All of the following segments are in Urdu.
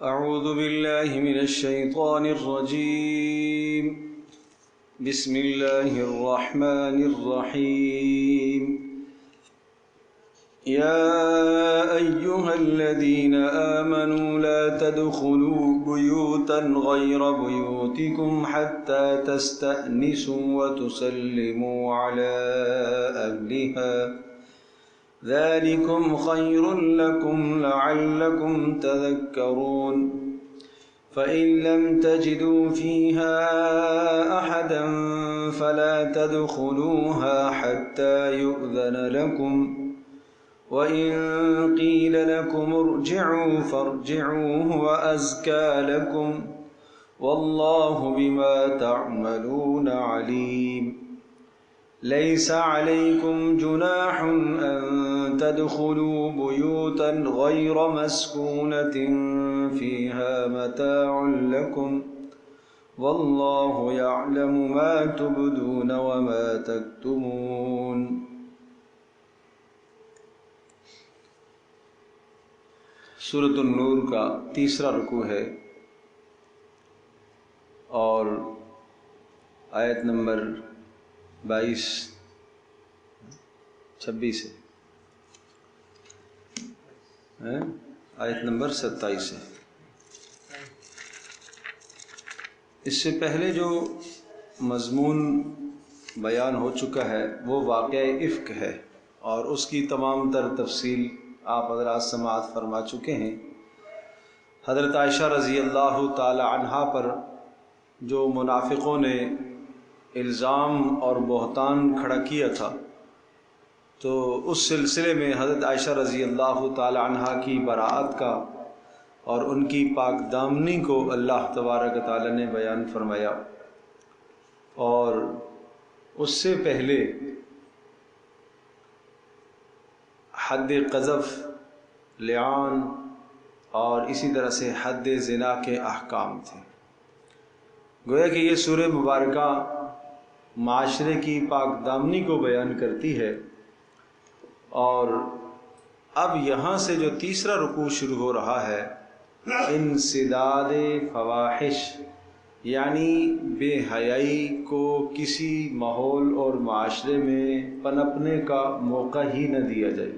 أعوذ بالله من الشيطان الرجيم. بسم الله الرحمن الرحيم. يا أيها الذين آمنوا لا تدخلوا بيوتا غير بيوتكم حتى تستأنسوا وتسلموا على أهلها ذلكم خير لكم لعلكم تذكرون. فإن لم تجدوا فيها أحدا فلا تدخلوها حتى يؤذن لكم، وإن قيل لكم ارجعوا فارجعوا هو أزكى لكم والله بما تعملون عليم. ليس عليكم جناح أن تدخلوا بيوتا غير مسكونة فيها متاع لكم والله يعلم ما تبدون وما تكتمون. سورۃ النور کا تیسرا رکوع ہے اور آیت نمبر 26 ہے، آیت نمبر 27 ہے. اس سے پہلے جو مضمون بیان ہو چکا ہے وہ واقعہ افک ہے اور اس کی تمام تر تفصیل آپ حضرات سماعت فرما چکے ہیں. حضرت عائشہ رضی اللہ تعالی عنہا پر جو منافقوں نے الزام اور بہتان کھڑا کیا تھا، تو اس سلسلے میں حضرت عائشہ رضی اللہ تعالی عنہا کی براءت کا اور ان کی پاک دامنی کو اللہ تبارک تعالی نے بیان فرمایا. اور اس سے پہلے حد قذف، لعان اور اسی طرح سے حد زنا کے احکام تھے. گویا کہ یہ سورہ مبارکہ معاشرے کی پاک دامنی کو بیان کرتی ہے. اور اب یہاں سے جو تیسرا رکوع شروع ہو رہا ہے، انسداد فواحش، یعنی بے حیائی کو کسی ماحول اور معاشرے میں پنپنے کا موقع ہی نہ دیا جائے.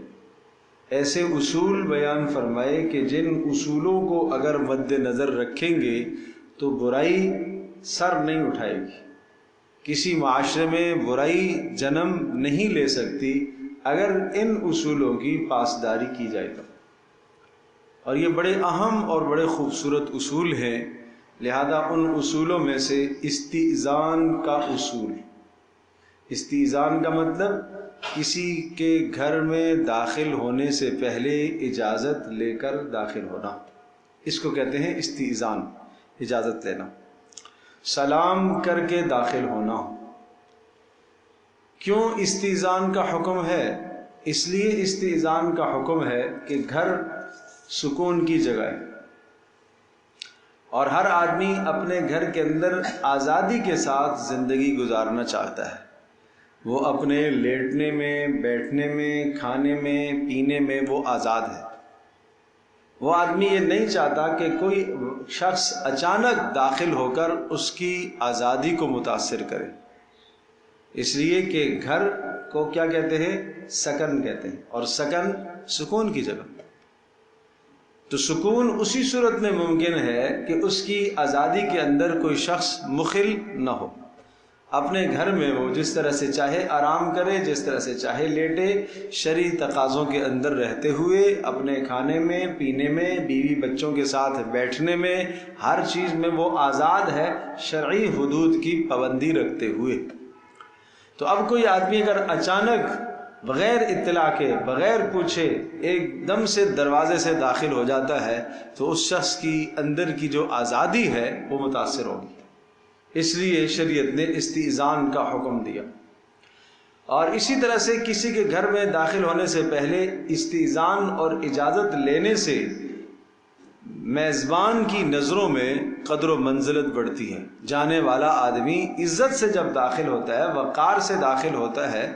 ایسے اصول بیان فرمائے کہ جن اصولوں کو اگر مد نظر رکھیں گے تو برائی سر نہیں اٹھائے گی. کسی معاشرے میں برائی جنم نہیں لے سکتی اگر ان اصولوں کی پاسداری کی جائے گا. اور یہ بڑے اہم اور بڑے خوبصورت اصول ہیں. لہذا ان اصولوں میں سے استئذان کا اصول. استئذان کا مطلب کسی کے گھر میں داخل ہونے سے پہلے اجازت لے کر داخل ہونا، اس کو کہتے ہیں استئذان، اجازت لینا. سلام کر کے داخل ہونا. کیوں استئذان کا حکم ہے؟ اس لیے استئذان کا حکم ہے کہ گھر سکون کی جگہ ہے اور ہر آدمی اپنے گھر کے اندر آزادی کے ساتھ زندگی گزارنا چاہتا ہے. وہ اپنے لیٹنے میں، بیٹھنے میں، کھانے میں، پینے میں وہ آزاد ہے. وہ آدمی یہ نہیں چاہتا کہ کوئی شخص اچانک داخل ہو کر اس کی آزادی کو متاثر کرے. اس لیے کہ گھر کو کیا کہتے ہیں؟ سکن کہتے ہیں، اور سکن سکون کی جگہ. تو سکون اسی صورت میں ممکن ہے کہ اس کی آزادی کے اندر کوئی شخص مخل نہ ہو. اپنے گھر میں وہ جس طرح سے چاہے آرام کرے، جس طرح سے چاہے لیٹے، شرعی تقاضوں کے اندر رہتے ہوئے، اپنے کھانے میں، پینے میں، بیوی بچوں کے ساتھ بیٹھنے میں، ہر چیز میں وہ آزاد ہے شرعی حدود کی پابندی رکھتے ہوئے. تو اب کوئی آدمی اگر اچانک بغیر اطلاع کے، بغیر پوچھے ایک دم سے دروازے سے داخل ہو جاتا ہے تو اس شخص کی اندر کی جو آزادی ہے وہ متاثر ہوگی. اس لیے شریعت نے استئذان کا حکم دیا. اور اسی طرح سے کسی کے گھر میں داخل ہونے سے پہلے استئذان اور اجازت لینے سے میزبان کی نظروں میں قدر و منزلت بڑھتی ہے. جانے والا آدمی عزت سے جب داخل ہوتا ہے، وقار سے داخل ہوتا ہے،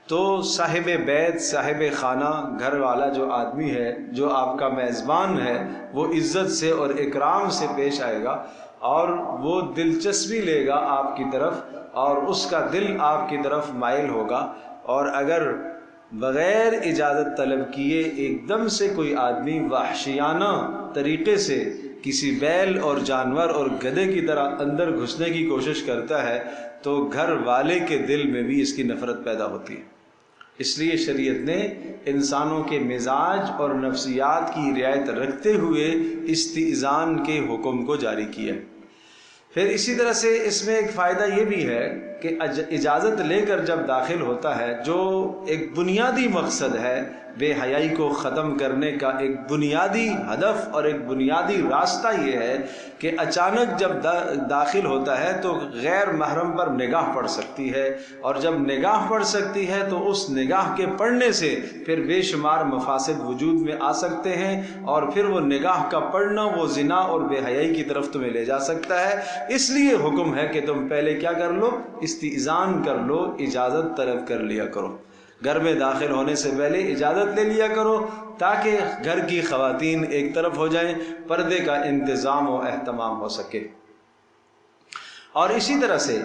تو صاحب بیت، صاحب خانہ، گھر والا جو آدمی ہے، جو آپ کا میزبان ہے، وہ عزت سے اور اکرام سے پیش آئے گا اور وہ دلچسپی لے گا آپ کی طرف، اور اس کا دل آپ کی طرف مائل ہوگا۔ اور اگر بغیر اجازت طلب کیے ایک دم سے کوئی آدمی وحشیانہ طریقے سے کسی بیل اور جانور اور گدھے کی طرح اندر گھسنے کی کوشش کرتا ہے تو گھر والے کے دل میں بھی اس کی نفرت پیدا ہوتی ہے۔ اس لیے شریعت نے انسانوں کے مزاج اور نفسیات کی رعایت رکھتے ہوئے استئذان کے حکم کو جاری کیا۔ پھر اسی طرح سے اس میں ایک فائدہ یہ بھی ہے کہ اجازت لے کر جب داخل ہوتا ہے، جو ایک بنیادی مقصد ہے بے حیائی کو ختم کرنے کا، ایک بنیادی ہدف اور ایک بنیادی راستہ یہ ہے کہ اچانک جب داخل ہوتا ہے تو غیر محرم پر نگاہ پڑ سکتی ہے، اور جب نگاہ پڑ سکتی ہے تو اس نگاہ کے پڑنے سے پھر بے شمار مفاسد وجود میں آ سکتے ہیں، اور پھر وہ نگاہ کا پڑنا وہ زنا اور بے حیائی کی طرف تمہیں لے جا سکتا ہے۔ اس لیے حکم ہے کہ تم پہلے کیا کر لو؟ استئذان کر لو، اجازت طلب کر لیا کرو، گھر میں داخل ہونے سے پہلے اجازت لے لیا کرو، تاکہ گھر کی خواتین ایک طرف ہو جائیں، پردے کا انتظام و اہتمام ہو سکے۔ اور اسی طرح سے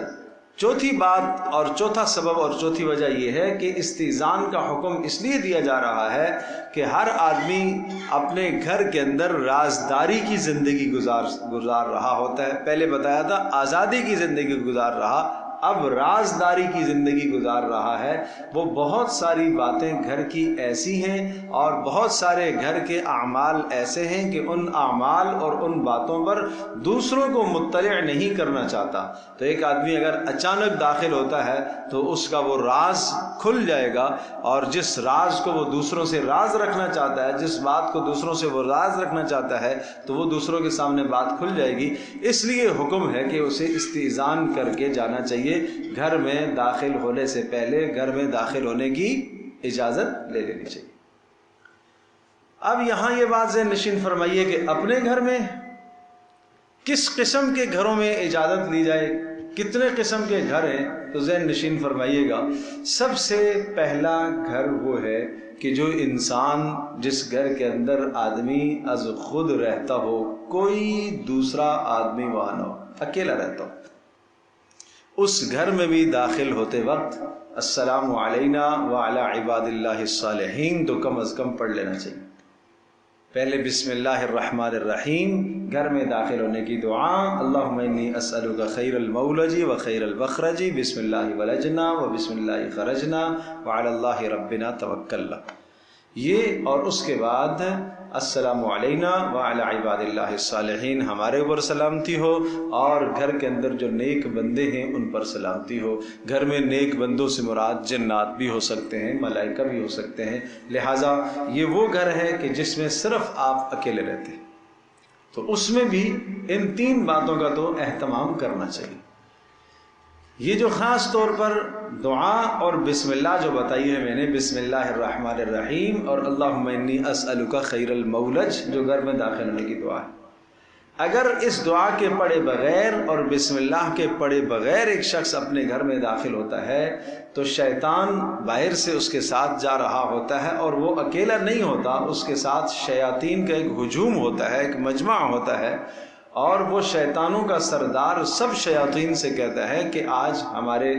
چوتھی بات اور چوتھا سبب اور چوتھی وجہ یہ ہے کہ استئذان کا حکم اس لیے دیا جا رہا ہے کہ ہر آدمی اپنے گھر کے اندر رازداری کی زندگی گزار رہا ہوتا ہے۔ پہلے بتایا تھا آزادی کی زندگی گزار رہا، اب رازداری کی زندگی گزار رہا ہے۔ وہ بہت ساری باتیں گھر کی ایسی ہیں اور بہت سارے گھر کے اعمال ایسے ہیں کہ ان اعمال اور ان باتوں پر دوسروں کو مطلع نہیں کرنا چاہتا۔ تو ایک آدمی اگر اچانک داخل ہوتا ہے تو اس کا وہ راز کھل جائے گا، اور جس راز کو وہ دوسروں سے راز رکھنا چاہتا ہے، جس بات کو دوسروں سے وہ راز رکھنا چاہتا ہے، تو وہ دوسروں کے سامنے بات کھل جائے گی۔ اس لیے حکم ہے کہ اسے استئذان کر کے جانا چاہیے، گھر میں داخل ہونے سے پہلے گھر میں داخل ہونے کی اجازت لے لینی چاہیے۔ اب یہاں یہ بات ذہن نشین فرمائیے کہ اپنے گھر میں کس قسم کے گھروں میں اجازت لی جائے، کتنے قسم کے گھر ہیں، تو ذہن نشین فرمائیے گا سب سے پہلا گھر وہ ہے کہ جو انسان، جس گھر کے اندر آدمی از خود رہتا ہو، کوئی دوسرا آدمی وہاں نہ ہو، اکیلا رہتا ہو، اس گھر میں بھی داخل ہوتے وقت السلام علینا وعلی عباد اللہ الصالحین تو کم از کم پڑھ لینا چاہیے۔ پہلے بسم اللہ الرحمن الرحیم، گھر میں داخل ہونے کی دعا، اللہم انی اسألک خیر المولج و خیر المخرج، بسم اللہ ولجنا و بسم اللہ خرجنا وعلی اللہ ربنا توکلنا، یہ، اور اس کے بعد السلام علینا وعلی عباد اللہ الصالحین، ہمارے اوپر سلامتی ہو اور گھر کے اندر جو نیک بندے ہیں ان پر سلامتی ہو۔ گھر میں نیک بندوں سے مراد جنات بھی ہو سکتے ہیں، ملائکہ بھی ہو سکتے ہیں، لہٰذا یہ وہ گھر ہے کہ جس میں صرف آپ اکیلے رہتے ہیں، تو اس میں بھی ان تین باتوں کا تو اہتمام کرنا چاہیے۔ یہ جو خاص طور پر دعا اور بسم اللہ جو بتائی ہے میں نے، بسم اللہ الرحمن الرحیم اور اللہم انی اسألک خیر المولج، جو گھر میں داخل ہونے کی دعا ہے، اگر اس دعا کے پڑھے بغیر اور بسم اللہ کے پڑھے بغیر ایک شخص اپنے گھر میں داخل ہوتا ہے تو شیطان باہر سے اس کے ساتھ جا رہا ہوتا ہے، اور وہ اکیلا نہیں ہوتا، اس کے ساتھ شیاطین کا ایک ہجوم ہوتا ہے، ایک مجمع ہوتا ہے، اور وہ شیطانوں کا سردار سب شیاطین سے کہتا ہے کہ آج ہمارے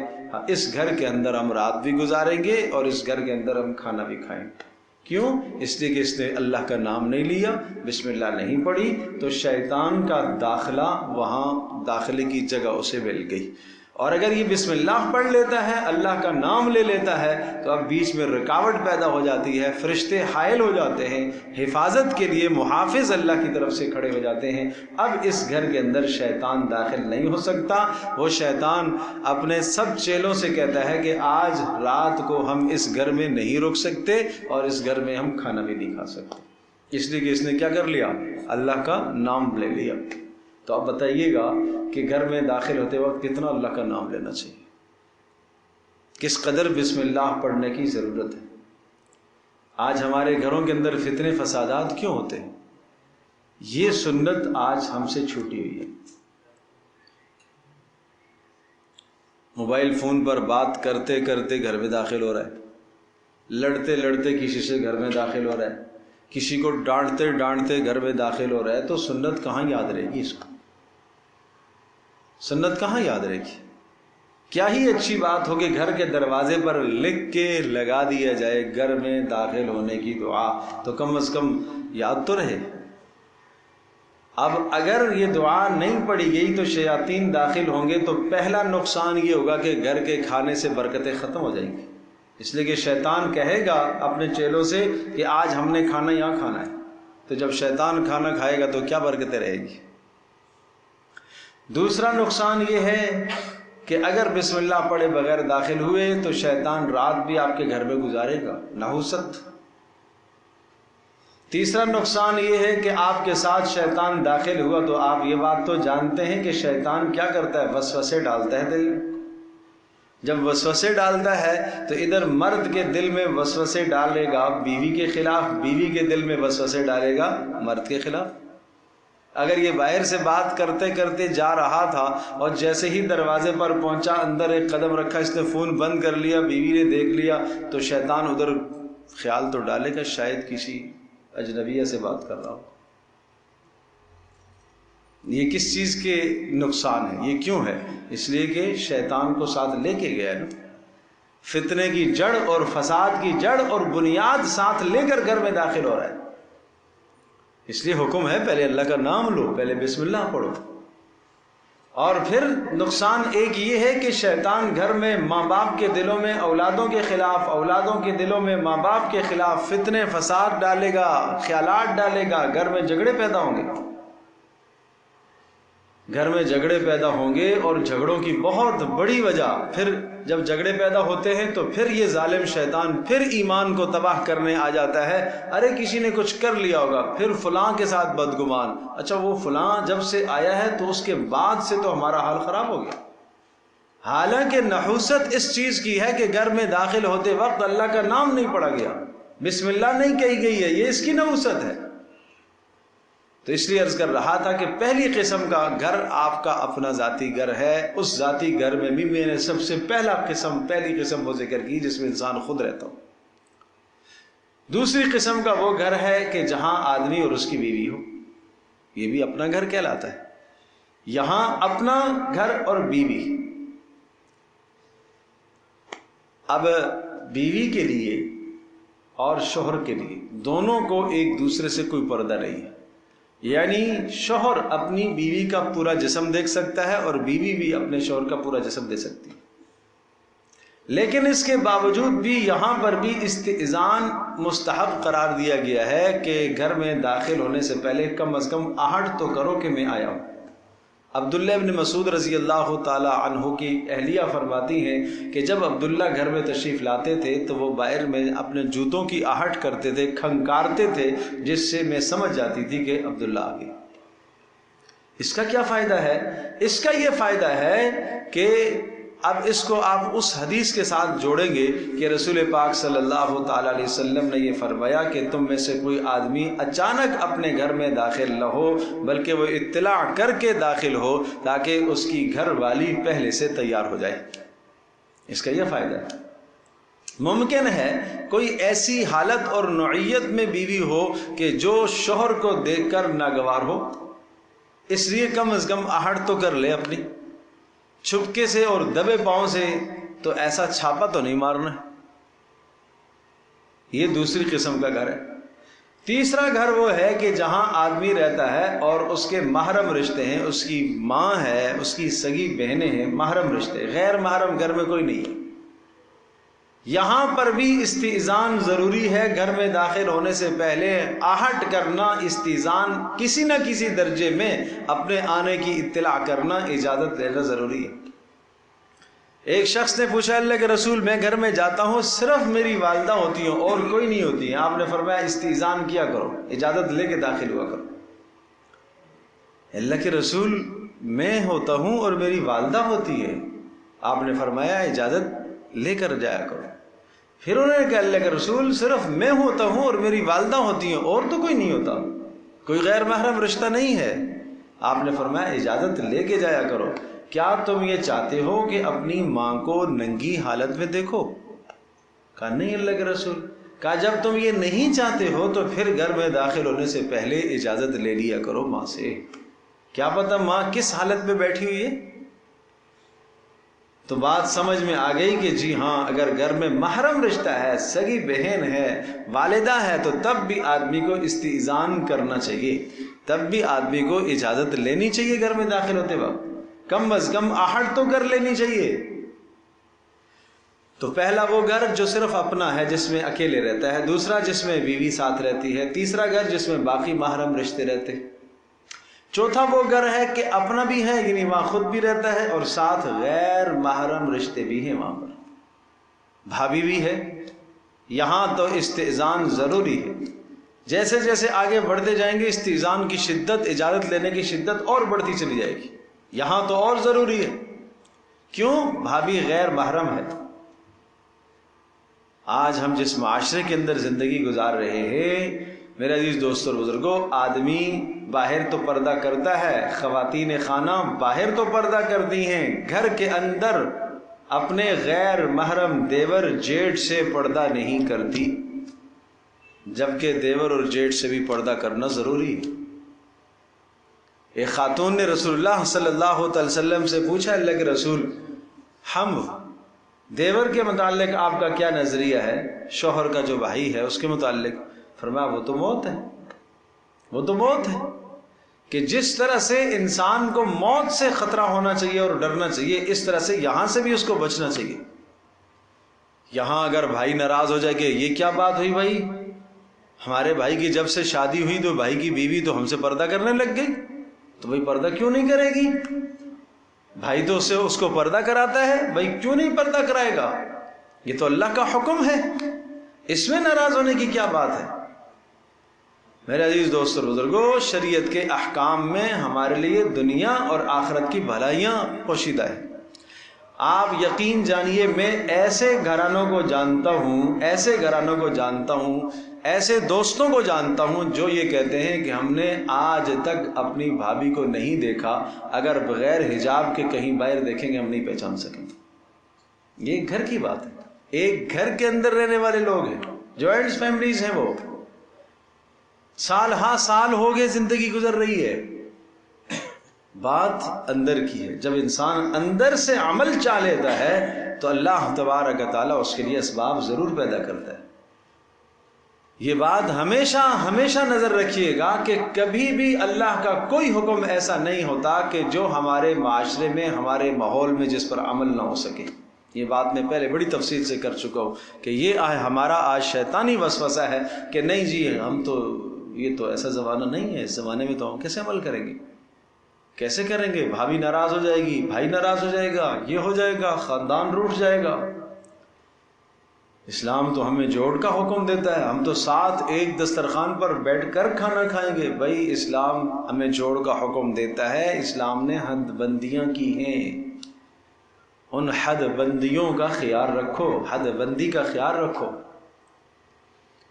اس گھر کے اندر ہم رات بھی گزاریں گے اور اس گھر کے اندر ہم کھانا بھی کھائیں گے۔ کیوں؟ اس لیے کہ اس نے اللہ کا نام نہیں لیا، بسم اللہ نہیں پڑھی، تو شیطان کا داخلہ وہاں داخلے کی جگہ اسے مل گئی۔ اور اگر یہ بسم اللہ پڑھ لیتا ہے، اللہ کا نام لے لیتا ہے، تو اب بیچ میں رکاوٹ پیدا ہو جاتی ہے، فرشتے حائل ہو جاتے ہیں، حفاظت کے لیے محافظ اللہ کی طرف سے کھڑے ہو جاتے ہیں۔ اب اس گھر کے اندر شیطان داخل نہیں ہو سکتا۔ وہ شیطان اپنے سب چیلوں سے کہتا ہے کہ آج رات کو ہم اس گھر میں نہیں رک سکتے اور اس گھر میں ہم کھانا بھی نہیں کھا سکتے، اس لیے کہ اس نے کیا کر لیا؟ اللہ کا نام لے لیا۔ تو آپ بتائیے گا کہ گھر میں داخل ہوتے وقت کتنا اللہ کا نام لینا چاہیے، کس قدر بسم اللہ پڑھنے کی ضرورت ہے۔ آج ہمارے گھروں کے اندر فتنے فسادات کیوں ہوتے ہیں؟ یہ سنت آج ہم سے چھوٹی ہوئی ہے۔ موبائل فون پر بات کرتے کرتے گھر میں داخل ہو رہا ہے، لڑتے لڑتے کسی سے گھر میں داخل ہو رہا ہے، کسی کو ڈانٹتے ڈانٹتے گھر میں داخل ہو رہا ہے، تو سنت کہاں یاد رہے گی؟ اس کو سنت کہاں یاد رہے گی؟ کیا ہی اچھی بات ہو کہ گھر کے دروازے پر لکھ کے لگا دیا جائے گھر میں داخل ہونے کی دعا، تو کم از کم یاد تو رہے۔ اب اگر یہ دعا نہیں پڑھی گئی تو شیاطین داخل ہوں گے، تو پہلا نقصان یہ ہوگا کہ گھر کے کھانے سے برکتیں ختم ہو جائیں گی، اس لیے کہ شیطان کہے گا اپنے چیلوں سے کہ آج ہم نے کھانا یہاں کھانا ہے، تو جب شیطان کھانا کھائے گا تو کیا برکتیں رہے گی۔ دوسرا نقصان یہ ہے کہ اگر بسم اللہ پڑھے بغیر داخل ہوئے تو شیطان رات بھی آپ کے گھر میں گزارے گا، نحوست۔ تیسرا نقصان یہ ہے کہ آپ کے ساتھ شیطان داخل ہوا تو آپ یہ بات تو جانتے ہیں کہ شیطان کیا کرتا ہے، وسوسے ڈالتا ہے دل میں۔ جب وسوسے ڈالتا ہے تو ادھر مرد کے دل میں وسوسے ڈالے گا بیوی کے خلاف، بیوی کے دل میں وسوسے ڈالے گا مرد کے خلاف۔ اگر یہ باہر سے بات کرتے کرتے جا رہا تھا اور جیسے ہی دروازے پر پہنچا اندر ایک قدم رکھا، اس نے فون بند کر لیا، بیوی نے دیکھ لیا، تو شیطان ادھر خیال تو ڈالے گا شاید کسی اجنبیہ سے بات کر رہا ہو۔ یہ کس چیز کے نقصان ہے؟ یہ کیوں ہے؟ اس لیے کہ شیطان کو ساتھ لے کے گیا نا، فتنے کی جڑ اور فساد کی جڑ اور بنیاد ساتھ لے کر گھر میں داخل ہو رہا ہے۔ اس لیے حکم ہے پہلے اللہ کا نام لو، پہلے بسم اللہ پڑھو۔ اور پھر نقصان ایک یہ ہے کہ شیطان گھر میں ماں باپ کے دلوں میں اولادوں کے خلاف، اولادوں کے دلوں میں ماں باپ کے خلاف فتنے فساد ڈالے گا، خیالات ڈالے گا، گھر میں جھگڑے پیدا ہوں گے۔ گھر میں جھگڑے پیدا ہوں گے، اور جھگڑوں کی بہت بڑی وجہ، پھر جب جھگڑے پیدا ہوتے ہیں تو پھر یہ ظالم شیطان پھر ایمان کو تباہ کرنے آ جاتا ہے۔ ارے کسی نے کچھ کر لیا ہوگا، پھر فلاں کے ساتھ بدگمان، اچھا وہ فلاں جب سے آیا ہے تو اس کے بعد سے تو ہمارا حال خراب ہو گیا۔ حالانکہ نحوست اس چیز کی ہے کہ گھر میں داخل ہوتے وقت اللہ کا نام نہیں پڑھا گیا، بسم اللہ نہیں کہی گئی ہے، یہ اس کی نحوست ہے۔ تو اس لیے عرض کر رہا تھا کہ پہلی قسم کا گھر آپ کا اپنا ذاتی گھر ہے، اس ذاتی گھر میں بھی میں نے سب سے پہلی قسم وہ ذکر کی جس میں انسان خود رہتا ہو۔ دوسری قسم کا وہ گھر ہے کہ جہاں آدمی اور اس کی بیوی ہو، یہ بھی اپنا گھر کہلاتا ہے۔ یہاں اپنا گھر اور بیوی، اب بیوی کے لیے اور شوہر کے لیے دونوں کو ایک دوسرے سے کوئی پردہ نہیں ہے، یعنی شوہر اپنی بیوی کا پورا جسم دیکھ سکتا ہے اور بیوی بھی اپنے شوہر کا پورا جسم دیکھ سکتی ہے، لیکن اس کے باوجود بھی یہاں پر بھی استئذان مستحب قرار دیا گیا ہے کہ گھر میں داخل ہونے سے پہلے کم از کم آہٹ تو کرو کہ میں آیا ہوں۔ عبداللہ ابن مسعود رضی اللہ تعالی عنہ کی اہلیہ فرماتی ہیں کہ جب عبداللہ گھر میں تشریف لاتے تھے تو وہ باہر میں اپنے جوتوں کی آہٹ کرتے تھے، کھنکارتے تھے، جس سے میں سمجھ جاتی تھی کہ عبداللہ آ گئے۔ اس کا کیا فائدہ ہے؟ اس کا یہ فائدہ ہے کہ اب اس کو آپ اس حدیث کے ساتھ جوڑیں گے کہ رسول پاک صلی اللہ تعالی علیہ وسلم نے یہ فرمایا کہ تم میں سے کوئی آدمی اچانک اپنے گھر میں داخل نہ ہو، بلکہ وہ اطلاع کر کے داخل ہو تاکہ اس کی گھر والی پہلے سے تیار ہو جائے۔ اس کا یہ فائدہ ہے۔ ممکن ہے کوئی ایسی حالت اور نوعیت میں بیوی ہو کہ جو شوہر کو دیکھ کر ناگوار ہو، اس لیے کم از کم آہٹ تو کر لے اپنی چھپکے سے اور دبے پاؤں سے، تو ایسا چھاپا تو نہیں مارنا۔ یہ دوسری قسم کا گھر ہے۔ تیسرا گھر وہ ہے کہ جہاں آدمی رہتا ہے اور اس کے محرم رشتے ہیں، اس کی ماں ہے، اس کی سگی بہنیں ہیں، محرم رشتے، غیر محرم گھر میں کوئی نہیں ہے۔ یہاں پر بھی استئذان ضروری ہے، گھر میں داخل ہونے سے پہلے آہٹ کرنا، استئذان کسی نہ کسی درجے میں اپنے آنے کی اطلاع کرنا، اجازت لینا ضروری ہے۔ ایک شخص نے پوچھا اللہ کے رسول میں گھر میں جاتا ہوں صرف میری والدہ ہوتی ہیں اور کوئی نہیں ہوتی ہے، آپ نے فرمایا استئذان کیا کرو، اجازت لے کے داخل ہوا کرو۔ اللہ کے رسول میں ہوتا ہوں اور میری والدہ ہوتی ہے، آپ نے فرمایا اجازت لے کر جایا کرو۔ پھر انہوں نے کہا اللہ کے رسول صرف میں ہوتا ہوں اور میری والدہ ہوتی ہیں اور تو کوئی نہیں ہوتا، کوئی غیر محرم رشتہ نہیں ہے، آپ نے فرمایا اجازت لے کے جایا کرو۔ کیا تم یہ چاہتے ہو کہ اپنی ماں کو ننگی حالت میں دیکھو؟ کہا نہیں اللہ کے رسول. کہا جب تم یہ نہیں چاہتے ہو تو پھر گھر میں داخل ہونے سے پہلے اجازت لے لیا کرو ماں سے. کیا پتہ ماں کس حالت میں بیٹھی ہوئی ہے. تو بات سمجھ میں آ گئی کہ جی ہاں اگر گھر میں محرم رشتہ ہے, سگی بہن ہے, والدہ ہے, تو تب بھی آدمی کو استئذان کرنا چاہیے, تب بھی آدمی کو اجازت لینی چاہیے گھر میں داخل ہوتے وقت, کم از کم آہٹ تو کر لینی چاہیے. تو پہلا وہ گھر جو صرف اپنا ہے جس میں اکیلے رہتا ہے, دوسرا جس میں بیوی ساتھ رہتی ہے, تیسرا گھر جس میں باقی محرم رشتے رہتے ہیں, چوتھا وہ گھر ہے کہ اپنا بھی ہے یعنی وہاں خود بھی رہتا ہے اور ساتھ غیر محرم رشتے بھی ہیں, وہاں پر بھابھی بھی ہے. یہاں تو استئذان ضروری ہے. جیسے جیسے آگے بڑھتے جائیں گے استئذان کی شدت, اجازت لینے کی شدت اور بڑھتی چلی جائے گی. یہاں تو اور ضروری ہے. کیوں؟ بھابھی غیر محرم ہے. آج ہم جس معاشرے کے اندر زندگی گزار رہے ہیں میرے عزیز دوستو اور بزرگوں, آدمی باہر تو پردہ کرتا ہے, خواتین خانہ باہر تو پردہ کرتی ہیں, گھر کے اندر اپنے غیر محرم دیور جیٹھ سے پردہ نہیں کرتی, جبکہ دیور اور جیٹھ سے بھی پردہ کرنا ضروری ہے. ایک خاتون نے رسول اللہ صلی اللہ علیہ وسلم سے پوچھا, اللہ کے رسول ہم دیور کے متعلق آپ کا کیا نظریہ ہے, شوہر کا جو بھائی ہے اس کے متعلق؟ فرمایا وہ تو موت ہے, وہ تو موت ہے. کہ جس طرح سے انسان کو موت سے خطرہ ہونا چاہیے اور ڈرنا چاہیے, اس طرح سے یہاں سے بھی اس کو بچنا چاہیے. یہاں اگر بھائی ناراض ہو جائے کہ یہ کیا بات ہوئی بھائی, ہمارے بھائی کی جب سے شادی ہوئی تو بھائی کی بیوی تو ہم سے پردہ کرنے لگ گئی, تو بھائی پردہ کیوں نہیں کرے گی؟ بھائی تو اس کو پردہ کراتا ہے, بھائی کیوں نہیں پردہ کرائے گا؟ یہ تو اللہ کا حکم ہے, اس میں ناراض ہونے کی کیا بات ہے؟ میرے عزیز دوستو اور بزرگوں, شریعت کے احکام میں ہمارے لیے دنیا اور آخرت کی بھلائیاں پوشیدہ ہیں. آپ یقین جانیے میں ایسے گھرانوں کو جانتا ہوں, ایسے گھرانوں کو جانتا ہوں, ایسے دوستوں کو جانتا ہوں جو یہ کہتے ہیں کہ ہم نے آج تک اپنی بھابھی کو نہیں دیکھا, اگر بغیر حجاب کے کہیں باہر دیکھیں گے ہم نہیں پہچان سکیں. یہ گھر کی بات ہے, ایک گھر کے اندر رہنے والے لوگ ہیں, جوائنٹ فیملیز ہیں, وہ سال ہاں سال ہو گئے زندگی گزر رہی ہے. بات اندر کی ہے. جب انسان اندر سے عمل چاہ لیتا ہے تو اللہ تبارک و تعالیٰ اس کے لیے اسباب ضرور پیدا کرتا ہے. یہ بات ہمیشہ ہمیشہ نظر رکھیے گا کہ کبھی بھی اللہ کا کوئی حکم ایسا نہیں ہوتا کہ جو ہمارے معاشرے میں, ہمارے ماحول میں جس پر عمل نہ ہو سکے. یہ بات میں پہلے بڑی تفصیل سے کر چکا ہوں کہ یہ ہمارا آج شیطانی وسوسہ ہے کہ نہیں جی ہم تو, یہ تو ایسا زمانہ نہیں ہے, اس زمانے میں تو ہم کیسے عمل کریں گے, کیسے کریں گے, بھابھی ناراض ہو جائے گی, بھائی ناراض ہو جائے گا, یہ ہو جائے گا, خاندان روٹ جائے گا. اسلام تو ہمیں جوڑ کا حکم دیتا ہے, ہم تو ساتھ ایک دسترخوان پر بیٹھ کر کھانا کھائیں گے. بھائی اسلام ہمیں جوڑ کا حکم دیتا ہے, اسلام نے حد بندیاں کی ہیں, ان حد بندیوں کا خیال رکھو, حد بندی کا خیال رکھو.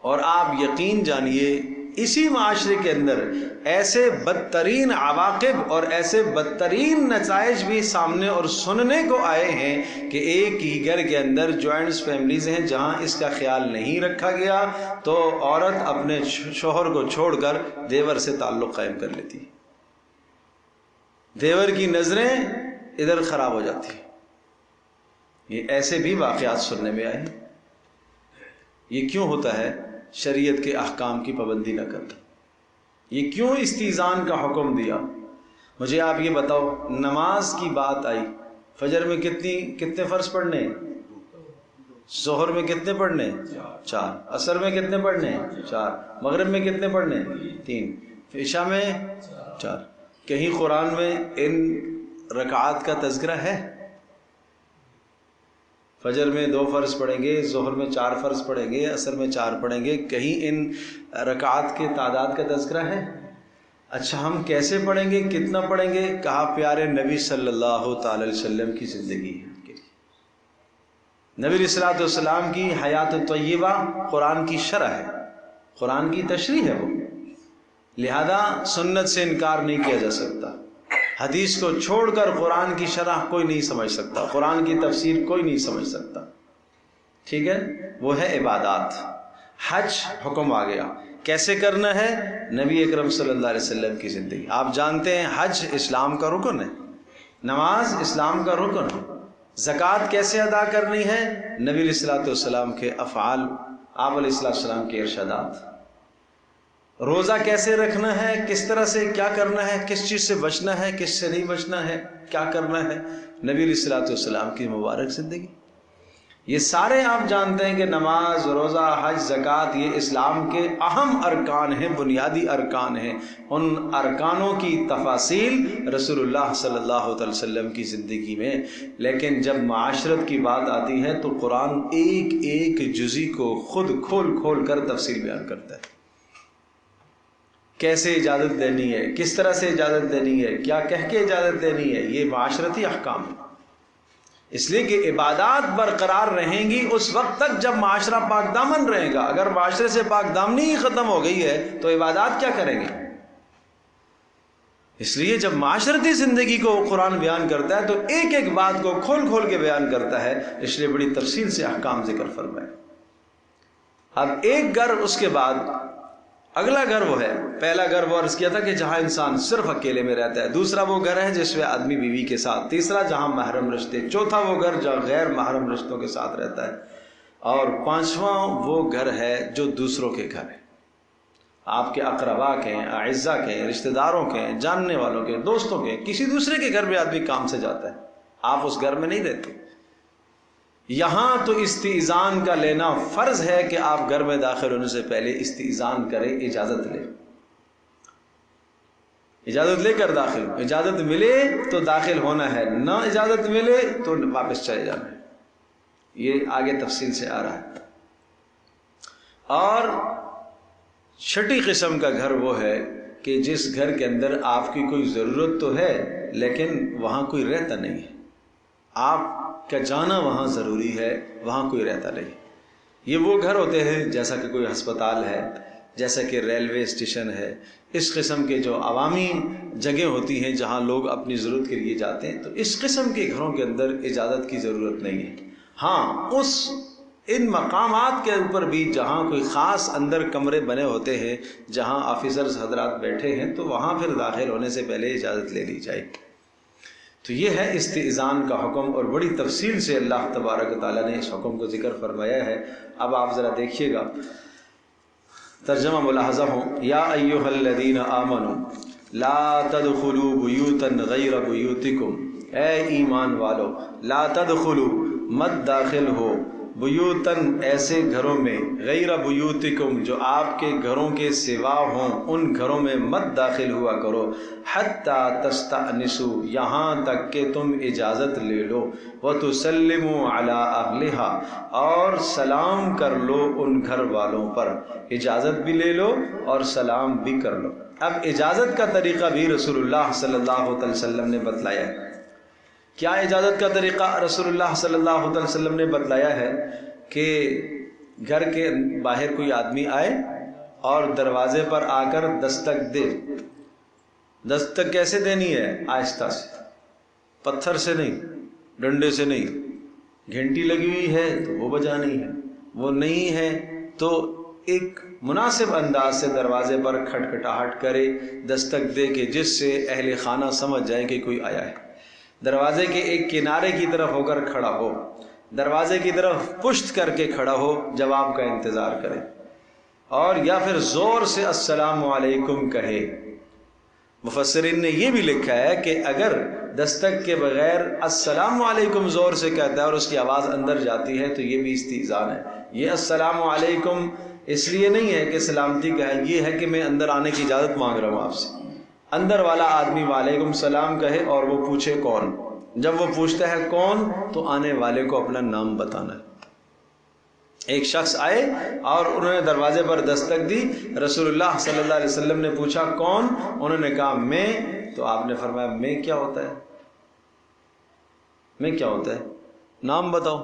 اور آپ یقین جانیے اسی معاشرے کے اندر ایسے بدترین عواقب اور ایسے بدترین نتائج بھی سامنے اور سننے کو آئے ہیں کہ ایک ہی گھر کے اندر جوائنٹس فیملیز ہیں جہاں اس کا خیال نہیں رکھا گیا تو عورت اپنے شوہر کو چھوڑ کر دیور سے تعلق قائم کر لیتی, دیور کی نظریں ادھر خراب ہو جاتی. یہ ایسے بھی واقعات سننے میں آئے. یہ کیوں ہوتا ہے؟ شریعت کے احکام کی پابندی نہ کرنا. یہ کیوں استئذان کا حکم دیا؟ مجھے آپ یہ بتاؤ, نماز کی بات آئی, فجر میں کتنے فرض پڑھنے ہیں؟ ظہر میں کتنے پڑھنے ہیں؟ 4. عصر میں کتنے پڑھنے ہیں؟ 4. مغرب میں کتنے پڑھنے ہیں؟ 3. عشاء میں 4. کہیں قرآن میں ان رکعات کا تذکرہ ہے؟ فجر میں 2 فرض پڑھیں گے, ظہر میں 4 فرض پڑھیں گے, عصر میں 4 پڑھیں گے, کہیں ان رکعات کے تعداد کا تذکرہ ہے؟ اچھا ہم کیسے پڑھیں گے, کتنا پڑھیں گے؟ کہا پیارے نبی صلی اللہ تعالی علیہ وسلم کی زندگی ہے. نبی علیہ الصلوۃ والسلام کی حیات طیبہ قرآن کی شرح ہے, قرآن کی تشریح ہے وہ, لہذا سنت سے انکار نہیں کیا جا سکتا. حدیث کو چھوڑ کر قرآن کی شرح کوئی نہیں سمجھ سکتا, قرآن کی تفسیر کوئی نہیں سمجھ سکتا. ٹھیک ہے، وہ ہے عبادات۔ حج حکم آ گیا، کیسے کرنا ہے؟ نبی اکرم صلی اللہ علیہ وسلم کی زندگی۔ آپ جانتے ہیں حج اسلام کا رکن ہے، نماز اسلام کا رکن ہے، زکوٰۃ کیسے ادا کرنی ہے؟ نبی علیہ الصلوۃ والسلام کے افعال، آپ علیہ الصلوۃ والسلام کے ارشادات۔ روزہ کیسے رکھنا ہے، کس طرح سے کیا کرنا ہے، کس چیز سے بچنا ہے، کس سے نہیں بچنا ہے، کیا کرنا ہے، نبی علیہ الصلوۃ والسلام کی مبارک زندگی۔ یہ سارے آپ جانتے ہیں کہ نماز، روزہ، حج، زکوٰۃ یہ اسلام کے اہم ارکان ہیں، بنیادی ارکان ہیں۔ ان ارکانوں کی تفاصیل رسول اللہ صلی اللہ علیہ وسلم کی زندگی میں، لیکن جب معاشرت کی بات آتی ہے تو قرآن ایک ایک جزی کو خود کھول کھول کر تفصیل بیان کرتا ہے۔ کیسے اجازت دینی ہے، کس طرح سے اجازت دینی ہے، کیا کہہ کے اجازت دینی ہے، یہ معاشرتی احکام ہے۔ اس لیے کہ عبادات برقرار رہیں گی اس وقت تک جب معاشرہ پاک دامن رہے گا۔ اگر معاشرے سے پاک دامنی ہی ختم ہو گئی ہے تو عبادات کیا کریں گے؟ اس لیے جب معاشرتی زندگی کو قرآن بیان کرتا ہے تو ایک ایک بات کو کھول کھول کے بیان کرتا ہے، اس لیے بڑی تفصیل سے احکام ذکر فرمائے۔ اب ایک گھر، اس کے بعد اگلا گھر وہ ہے، پہلا گھر وہ عرض کیا تھا کہ جہاں انسان صرف اکیلے میں رہتا ہے، دوسرا وہ گھر ہے جس میں آدمی بیوی کے ساتھ، تیسرا جہاں محرم رشتے، چوتھا وہ گھر جہاں غیر محرم رشتوں کے ساتھ رہتا ہے، اور پانچواں وہ گھر ہے جو دوسروں کے گھر ہے، آپ کے اقربا کے، اعزا کے، رشتہ داروں کے، جاننے والوں کے، دوستوں کے، کسی دوسرے کے گھر میں آدمی کام سے جاتا ہے، آپ اس گھر میں نہیں رہتے۔ یہاں تو استئذان کا لینا فرض ہے کہ آپ گھر میں داخل ہونے سے پہلے استئذان کریں، اجازت لیں، اجازت لے کر داخل ہو۔ اجازت ملے تو داخل ہونا ہے، نہ اجازت ملے تو واپس چلے جانا ہے۔ یہ آگے تفصیل سے آ رہا ہے۔ اور چھٹی قسم کا گھر وہ ہے کہ جس گھر کے اندر آپ کی کوئی ضرورت تو ہے لیکن وہاں کوئی رہتا نہیں ہے، آپ کا جانا وہاں ضروری ہے، وہاں کوئی رہتا نہیں۔ یہ وہ گھر ہوتے ہیں جیسا کہ کوئی ہسپتال ہے، جیسا کہ ریلوے اسٹیشن ہے، اس قسم کے جو عوامی جگہ ہوتی ہیں جہاں لوگ اپنی ضرورت کے لیے جاتے ہیں، تو اس قسم کے گھروں کے اندر اجازت کی ضرورت نہیں ہے۔ ہاں، ان مقامات کے اوپر بھی جہاں کوئی خاص اندر کمرے بنے ہوتے ہیں جہاں آفیسرز حضرات بیٹھے ہیں، تو وہاں پھر داخل ہونے سے پہلے اجازت لے لی جائے۔ تو یہ ہے استئذان کا حکم، اور بڑی تفصیل سے اللہ تبارک و تعالیٰ نے اس حکم کو ذکر فرمایا ہے۔ اب آپ ذرا دیکھیے گا، ترجمہ ملاحظہ ہو، یا ایھا الذین آمنوا لا تدخلوا بیوتا غیر بیوتکم، اے ایمان والو، لا تدخلوا، مت داخل ہو، بیوتن، ایسے گھروں میں، غیر بیوتکم، جو آپ کے گھروں کے سوا ہوں، ان گھروں میں مت داخل ہوا کرو، حتی تستأنسوا، یہاں تک کہ تم اجازت لے لو، وتسلموا علی اہلہا، اور سلام کر لو ان گھر والوں پر، اجازت بھی لے لو اور سلام بھی کر لو۔ اب اجازت کا طریقہ بھی رسول اللہ صلی اللہ علیہ وسلم نے بتلایا ہے۔ کیا اجازت کا طریقہ رسول اللہ صلی اللہ علیہ وسلم نے بتلایا ہے؟ کہ گھر کے باہر کوئی آدمی آئے اور دروازے پر آ کر دستک دے۔ دستک کیسے دینی ہے؟ آہستہ سے، پتھر سے نہیں، ڈنڈے سے نہیں۔ گھنٹی لگی ہوئی ہے تو وہ بجانی ہے، وہ نہیں ہے تو ایک مناسب انداز سے دروازے پر کھٹکھٹاہٹ کرے، دستک دے کہ جس سے اہل خانہ سمجھ جائیں کہ کوئی آیا ہے۔ دروازے کے ایک کنارے کی طرف ہو کر کھڑا ہو، دروازے کی طرف پشت کر کے کھڑا ہو، جواب کا انتظار کرے، اور یا پھر زور سے السلام علیکم کہے۔ مفسرین نے یہ بھی لکھا ہے کہ اگر دستک کے بغیر السلام علیکم زور سے کہتا ہے اور اس کی آواز اندر جاتی ہے تو یہ بھی استئذان ہے۔ یہ السلام علیکم اس لیے نہیں ہے کہ سلامتی کا ہے، یہ ہے کہ میں اندر آنے کی اجازت مانگ رہا ہوں آپ سے۔ اندر والا آدمی وعلیکم السلام کہے اور وہ پوچھے کون۔ جب وہ پوچھتا ہے کون تو آنے والے کو اپنا نام بتانا ہے۔ ایک شخص آئے اور انہوں نے دروازے پر دستک دی، رسول اللہ صلی اللہ علیہ وسلم نے پوچھا کون؟ انہوں نے کہا میں، تو آپ نے فرمایا میں کیا ہوتا ہے؟ میں کیا ہوتا ہے؟ نام بتاؤ۔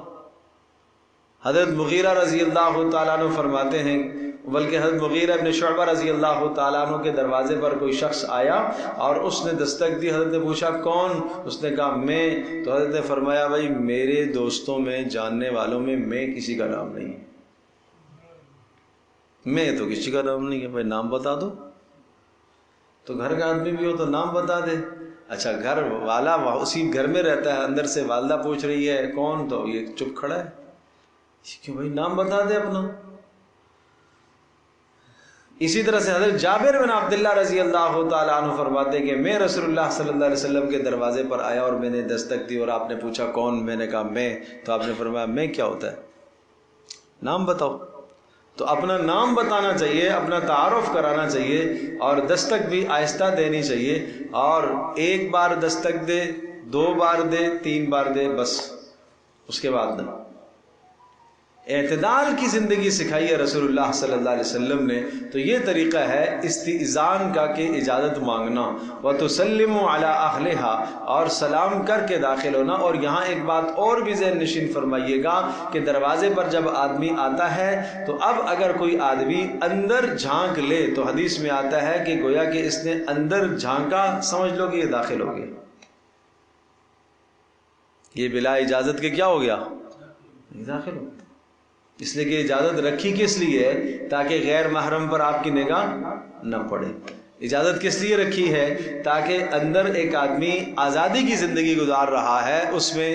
حضرت مغیرہ رضی اللہ تعالیٰ عنہ فرماتے ہیں، بلکہ حضرت مغیرہ ابن شعبہ رضی اللہ تعالیٰ عنہ کے دروازے پر کوئی شخص آیا اور اس نے دستک دی. حضرت نے پوچھا کون؟ اس نے کہا میں. تو حضرت نے فرمایا بھائی میرے دوستوں میں، جاننے والوں میں کسی کا نام نہیں ہے. میں تو کسی کا نام نہیں ہے. بھائی نام بتا دو. تو گھر کا آدمی بھی ہو تو نام بتا دے. اچھا گھر والا اسی گھر میں رہتا ہے، اندر سے والدہ پوچھ رہی ہے کون، تو یہ چپ کھڑا ہے. کیوں بھائی نام بتا دے اپنا. اسی طرح سے حضرت جابر بن عبداللہ رضی اللہ تعالیٰ عنہ فرماتے ہیں کہ میں رسول اللہ صلی اللہ علیہ وسلم کے دروازے پر آیا اور میں نے دستک دی اور آپ نے پوچھا کون؟ میں نے کہا میں. تو آپ نے فرمایا میں کیا ہوتا ہے؟ نام بتاؤ. تو اپنا نام بتانا چاہیے، اپنا تعارف کرانا چاہیے، اور دستک بھی آہستہ دینی چاہیے. اور ایک بار دستک دے، 2 بار دے، 3 بار دے، بس اس کے بعد نہ. اعتدال کی زندگی سکھائی ہے رسول اللہ صلی اللہ علیہ وسلم نے. تو یہ طریقہ ہے استئذان کا کہ اجازت مانگنا. وَتُسَلِّمُ عَلَىٰ أَهْلِهَا، اور سلام کر کے داخل ہونا. اور یہاں ایک بات اور بھی ذہن نشین فرمائیے گا کہ دروازے پر جب آدمی آتا ہے تو اب اگر کوئی آدمی اندر جھانک لے تو حدیث میں آتا ہے کہ گویا کہ اس نے اندر جھانکا، سمجھ لو کہ یہ داخل ہو گیا. یہ بلا اجازت کے کیا ہو گیا؟ داخل ہو. اس لیے کہ اجازت رکھی کس لیے ہے؟ تاکہ غیر محرم پر آپ کی نگاہ نہ پڑے. اجازت کس لیے رکھی ہے؟ تاکہ اندر ایک آدمی آزادی کی زندگی گزار رہا ہے، اس میں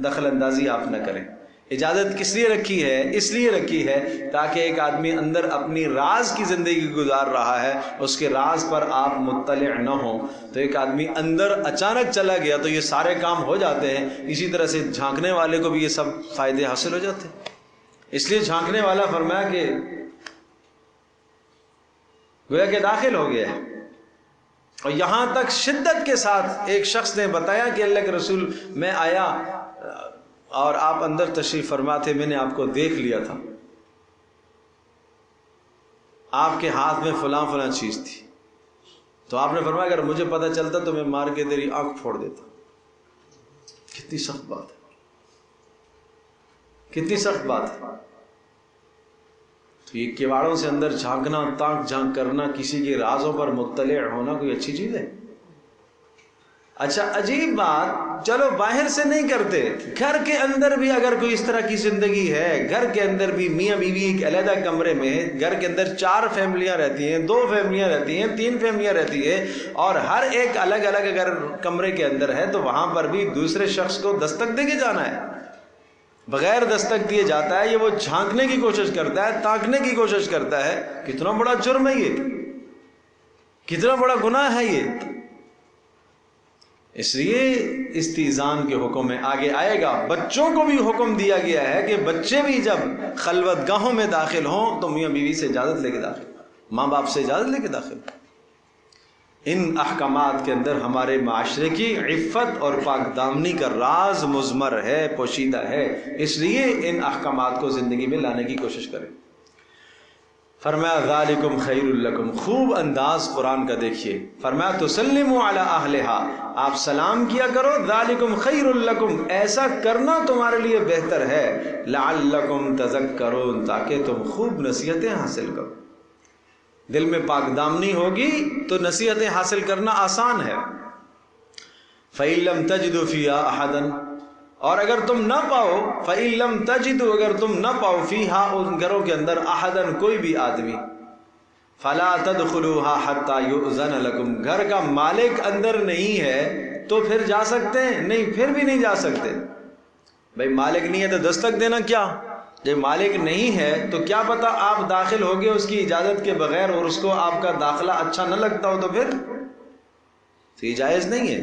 دخل اندازی آپ نہ کریں. اجازت کس لیے رکھی ہے؟ اس لیے رکھی ہے تاکہ ایک آدمی اندر اپنی راز کی زندگی گزار رہا ہے، اس کے راز پر آپ مطلع نہ ہوں. تو ایک آدمی اندر اچانک چلا گیا تو یہ سارے کام ہو جاتے ہیں. اسی طرح سے جھانکنے والے کو بھی یہ سب فائدے حاصل ہو جاتے ہیں. اس لیے جھانکنے والا فرمایا کہ گویا کہ داخل ہو گیا ہے. اور یہاں تک شدت کے ساتھ ایک شخص نے بتایا کہ اللہ کے رسول میں آیا اور آپ اندر تشریف فرما تھے، میں نے آپ کو دیکھ لیا تھا، آپ کے ہاتھ میں فلاں فلاں چیز تھی. تو آپ نے فرمایا اگر مجھے پتہ چلتا تو میں مار کے تیری آنکھ پھوڑ دیتا. کتنی سخت بات ہے، کتنی سخت بات ہے. تو یہ کیواڑوں سے اندر جھانکنا، تانک جھانک کرنا، کسی کے رازوں پر مطلع ہونا کوئی اچھی چیز ہے؟ اچھا عجیب بات، چلو باہر سے نہیں کرتے، گھر کے اندر بھی اگر کوئی اس طرح کی زندگی ہے، گھر کے اندر بھی میاں بیوی ایک علیحدہ کمرے میں، گھر کے اندر 4 فیملیاں رہتی ہیں، 2 فیملیاں رہتی ہیں، 3 فیملیاں رہتی ہیں، اور ہر ایک الگ الگ اگر کمرے کے اندر ہے تو وہاں پر بھی دوسرے شخص کو دستک دے کے جانا ہے. بغیر دستک دیے جاتا ہے، یہ وہ جھانکنے کی کوشش کرتا ہے، تاکنے کی کوشش کرتا ہے. کتنا بڑا جرم ہے یہ، کتنا بڑا گناہ ہے یہ. اس لیے استئذان کے حکم میں آگے آئے گا. بچوں کو بھی حکم دیا گیا ہے کہ بچے بھی جب خلوت گاہوں میں داخل ہوں تو میاں بیوی سے اجازت لے کے داخل، ماں باپ سے اجازت لے کے داخل. ان احکامات کے اندر ہمارے معاشرے کی عفت اور پاک دامنی کا راز مضمر ہے، پوشیدہ ہے. اس لیے ان احکامات کو زندگی میں لانے کی کوشش کریں. فرمایا ذالکم خیر لکم، خوب انداز قرآن کا دیکھیے. فرمایا تسلموا علی اہلہا، آپ سلام کیا کرو. ذالکم خیر لکم، ایسا کرنا تمہارے لیے بہتر ہے. لعلکم تذکرون، تاکہ تم خوب نصیحتیں حاصل کرو. دل میں پاک دامنی ہوگی تو نصیحتیں حاصل کرنا آسان ہے. فَإِن لَمْ تَجِدُوا فِيهَا أَحَدًا، اور اگر تم نہ پاؤ، فَإِن لَمْ تَجِدُوا، اگر تم نہ پاؤ، فِيهَا، ان گھروں کے اندر، أَحَدًا، کوئی بھی آدمی، فَلَا تَدْخُلُوهَا حَتَّى يُؤْذَنَ لَكُمْ، گھر کا مالک اندر نہیں ہے تو پھر جا سکتے ہیں؟ نہیں، پھر بھی نہیں جا سکتے. بھائی مالک نہیں ہے تو دستک دینا کیا؟ جب مالک نہیں ہے تو کیا پتا آپ داخل ہوگے اس کی اجازت کے بغیر اور اس کو آپ کا داخلہ اچھا نہ لگتا ہو تو پھر تو یہ جائز نہیں ہے.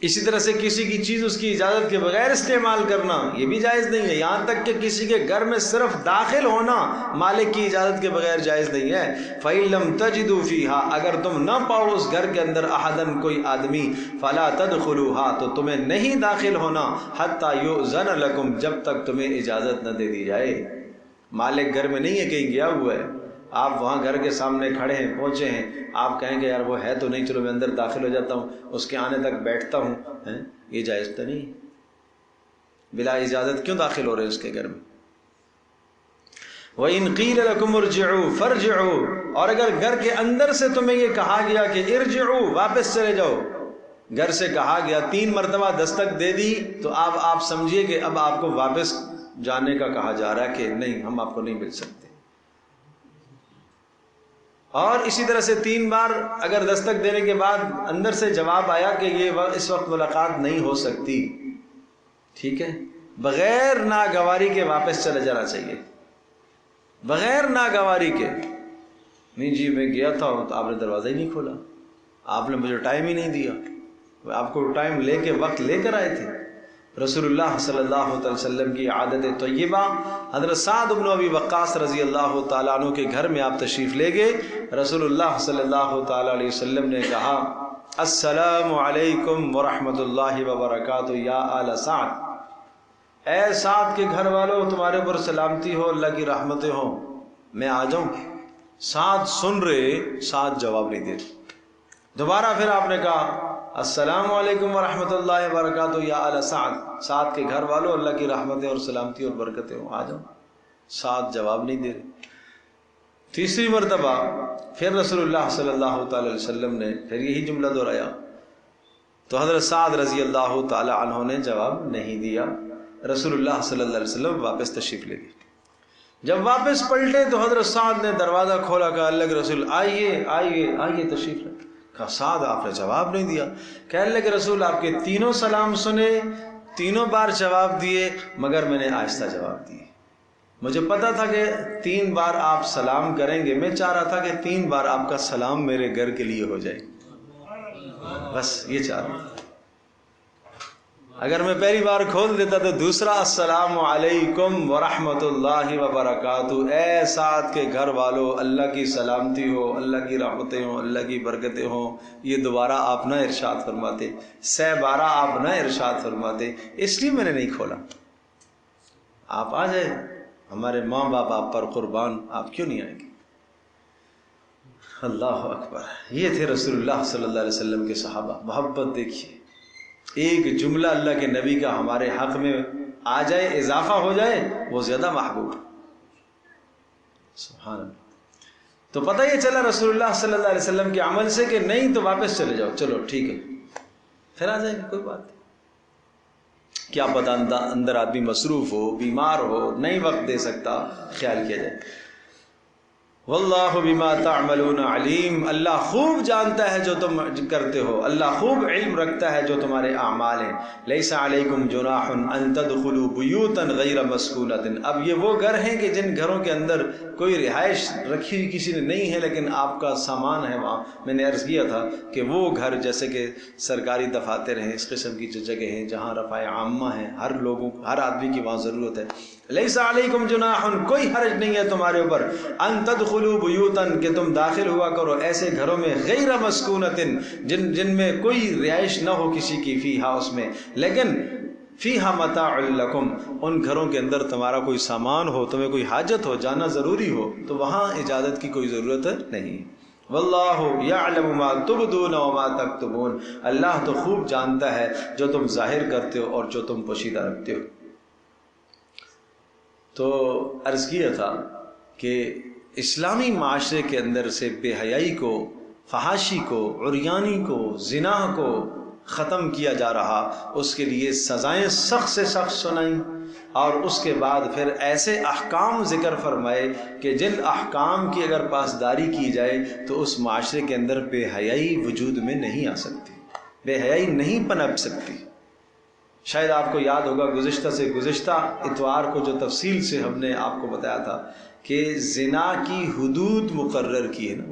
اسی طرح سے کسی کی چیز اس کی اجازت کے بغیر استعمال کرنا یہ بھی جائز نہیں ہے. یہاں تک کہ کسی کے گھر میں صرف داخل ہونا مالک کی اجازت کے بغیر جائز نہیں ہے. فَإِن لَمْ تَجِدُوا فِيهَا، اگر تم نہ پاؤ اس گھر کے اندر أَحَدًا، کوئی آدمی، فَلَا تَدْخُلُوهَا، تو تمہیں نہیں داخل ہونا، حَتَّى يُؤْذَنَ لَكُمْ، جب تک تمہیں اجازت نہ دے دی جائے. مالک گھر میں نہیں ہے، کہیں گیا ہوا ہے، آپ وہاں گھر کے سامنے کھڑے ہیں، پہنچے ہیں، آپ کہیں گے یار وہ ہے تو نہیں، چلو میں اندر داخل ہو جاتا ہوں، اس کے آنے تک بیٹھتا ہوں، یہ جائز تو نہیں. بلا اجازت کیوں داخل ہو رہے اس کے گھر میں؟ وَإِن قِيلَ لَكُمُ ارْجِعُوا فَارْجِعُوا، اور اگر گھر کے اندر سے تمہیں یہ کہا گیا کہ ارجعوا، واپس چلے جاؤ، گھر سے کہا گیا، 3 مرتبہ دستک دے دی، تو آپ سمجھیے کہ اب آپ کو واپس جانے کا کہا جا رہا ہے کہ نہیں، ہم آپ کو نہیں مل سکتے۔ اور اسی طرح سے 3 بار اگر دستک دینے کے بعد اندر سے جواب آیا کہ یہ اس وقت ملاقات نہیں ہو سکتی، ٹھیک ہے، بغیر ناگواری کے واپس چلے جانا چاہیے، بغیر ناگواری کے۔ نہیں جی میں گیا تھا تو آپ نے دروازہ ہی نہیں کھولا، آپ نے مجھے ٹائم ہی نہیں دیا، آپ کو ٹائم لے کے وقت لے کر آئے تھے۔ رسول اللہ صلی اللہ علیہ وسلم کی عادت طیبہ، حضرت سعد بن ابی وقاص رضی اللہ تعالیٰ عنہ کے گھر میں آپ تشریف لے گئے، رسول اللہ صلی اللہ تعالیٰ علیہ وسلم نے کہا السلام علیکم ورحمۃ اللہ وبرکاتہ یا آل سعد، اے سعد کے گھر والوں تمہارے اوپر سلامتی ہو، اللہ کی رحمتیں ہوں، میں آ جاؤں؟ سعد سن رہے، سعد جواب نہیں دیتے۔ دوبارہ پھر آپ نے کہا السلام علیکم ورحمۃ اللہ وبرکاتہ یا آل سعد، سعد کے گھر والوں اللہ کی رحمتیں اور سلامتی اور برکتیں ہوں، آ جاؤ۔ سعد جواب نہیں دے رہے۔ تیسری مرتبہ پھر رسول اللہ صلی اللہ تعالی علیہ وسلم نے پھر یہی جملہ دہرایا، تو حضرت سعد رضی اللہ تعالی عنہ نے جواب نہیں دیا۔ رسول اللہ صلی اللہ علیہ وسلم واپس تشریف لے گئے۔ جب واپس پلٹے تو حضرت سعد نے دروازہ کھولا، کہا اللہ کے رسول آئیے آئیے آئیے تشریف لے۔ کہا سعد آپ نے جواب نہیں دیا۔ کہ اللہ کے رسول آپ کے تینوں سلام سنے، تینوں بار جواب دیے، مگر میں نے آہستہ جواب دیے، مجھے پتا تھا کہ 3 بار آپ سلام کریں گے، میں چاہ رہا تھا کہ 3 بار آپ کا سلام میرے گھر کے لیے ہو جائے، بس یہ چاہ رہا تھا۔ اگر میں پہلی بار کھول دیتا تو دوسرا السلام علیکم ورحمۃ اللہ وبرکاتہ، اے سعد کے گھر والوں اللہ کی سلامتی ہو، اللہ کی رحمتیں ہوں، اللہ کی برکتیں ہوں، یہ دوبارہ آپ نہ ارشاد فرماتے، 6 بارہ آپ نہ ارشاد فرماتے، اس لیے میں نے نہیں کھولا۔ آپ آ جائیں، ہمارے ماں باپ آپ پر قربان، آپ کیوں نہیں آئیں گے؟ اللہ اکبر۔ یہ تھے رسول اللہ صلی اللہ علیہ وسلم کے صحابہ۔ محبت دیکھیے، ایک جملہ اللہ کے نبی کا ہمارے حق میں آ جائے، اضافہ ہو جائے، وہ زیادہ محبوب۔ سبحان اللہ۔ تو پتہ یہ چلا رسول اللہ صلی اللہ علیہ وسلم کے عمل سے کہ نہیں تو واپس چلے جاؤ، چلو ٹھیک ہے، پھر آ جائے گا، کوئی بات نہیں۔ کیا پتہ اندر آدمی مصروف ہو، بیمار ہو، نہیں وقت دے سکتا، خیال کیا جائے۔ واللہ بما تعملون علیم، اللہ خوب جانتا ہے جو تم کرتے ہو، اللہ خوب علم رکھتا ہے جو تمہارے اعمال ہیں۔ لیس علیکم جناح ان تدخلوا بیوتا غیر مسکونۃ، اب یہ وہ گھر ہیں کہ جن گھروں کے اندر کوئی رہائش رکھی ہوئی کسی نے نہیں ہے، لیکن آپ کا سامان ہے وہاں۔ میں نے عرض کیا تھا کہ وہ گھر جیسے کہ سرکاری دفاتر ہیں، اس قسم کی جو جگہ ہیں جہاں رفع عامہ ہیں، ہر آدمی کی وہاں ضرورت ہے۔ لیس علیکم جناح، کوئی حرج نہیں ہے تمہارے اوپر، ان تدخلوا بیوتا، کہ تم داخل ہوا کرو ایسے گھروں میں، غیر مسکونۃ، جن میں کوئی رہائش نہ ہو کسی کی، فیہا، اس میں، لیکن فیہا متاع لکم، ان گھروں کے اندر تمہارا کوئی سامان ہو، تمہیں کوئی حاجت ہو، جانا ضروری ہو، تو وہاں اجازت کی کوئی ضرورت نہیں۔ واللہ یعلم ما تبدون وما تکتمون، اللہ تو خوب جانتا ہے جو تم ظاہر کرتے ہو اور جو تم پوشیدہ رکھتے ہو۔ تو عرض کیا تھا کہ اسلامی معاشرے کے اندر سے بے حیائی کو، فحاشی کو، عریانی کو، زنا کو ختم کیا جا رہا، اس کے لیے سزائیں سخت سے سخت سنائیں، اور اس کے بعد پھر ایسے احکام ذکر فرمائے کہ جن احکام کی اگر پاسداری کی جائے تو اس معاشرے کے اندر بے حیائی وجود میں نہیں آ سکتی، بے حیائی نہیں پنپ سکتی۔ شاید آپ کو یاد ہوگا گزشتہ اتوار کو جو تفصیل سے ہم نے آپ کو بتایا تھا کہ زنا کی حدود مقرر کی ہے نا،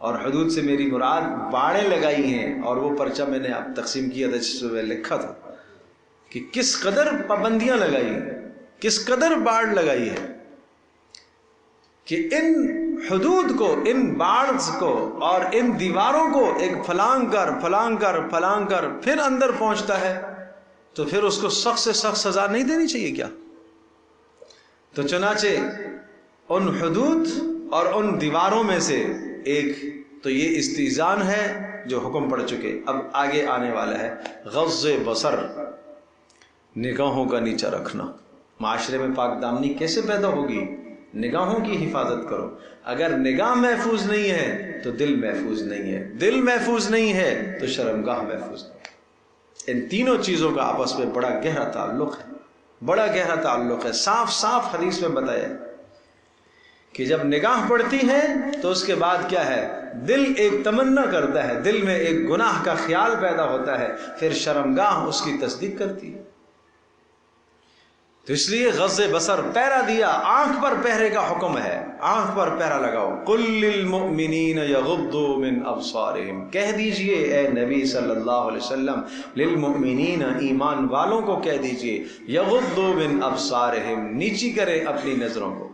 اور حدود سے میری مراد باڑیں لگائی ہیں، اور وہ پرچہ میں نے آپ تقسیم کیا تھا جس میں لکھا تھا کہ کس قدر پابندیاں لگائی ہیں، کس قدر باڑ لگائی ہے، کہ ان حدود کو، ان باڑز کو اور ان دیواروں کو ایک پھلانگ کر پھر اندر پہنچتا ہے، تو پھر اس کو سخت سے سخت سزا نہیں دینی چاہیے کیا؟ تو چنانچہ ان حدود اور ان دیواروں میں سے ایک تو یہ استئذان ہے جو حکم پڑ چکے، اب آگے آنے والا ہے غض بصر۔ نگاہوں کا نیچا رکھنا. معاشرے میں پاک دامنی کیسے پیدا ہوگی؟ نگاہوں کی حفاظت کرو. اگر نگاہ محفوظ نہیں ہے تو دل محفوظ نہیں ہے، دل محفوظ نہیں ہے تو شرمگاہ محفوظ نہیں ہے. ان تینوں چیزوں کا آپس میں بڑا گہرا تعلق ہے، بڑا گہرا تعلق ہے. صاف صاف حدیث میں بتایا کہ جب نگاہ پڑتی ہے تو اس کے بعد کیا ہے، دل ایک تمنا کرتا ہے، دل میں ایک گناہ کا خیال پیدا ہوتا ہے، پھر شرمگاہ اس کی تصدیق کرتی ہے. تو اس لیے غض بصر پہرا دیا، آنکھ پر پہرے کا حکم ہے، آنکھ پر پہرا لگاؤ. قل للمؤمنین یغضوا من ابصارہم، کہہ دیجئے اے نبی صلی اللہ علیہ وسلم، للمؤمنین ایمان والوں کو کہہ دیجئے، یغضوا من ابصارہم، نیچی کریں اپنی نظروں کو،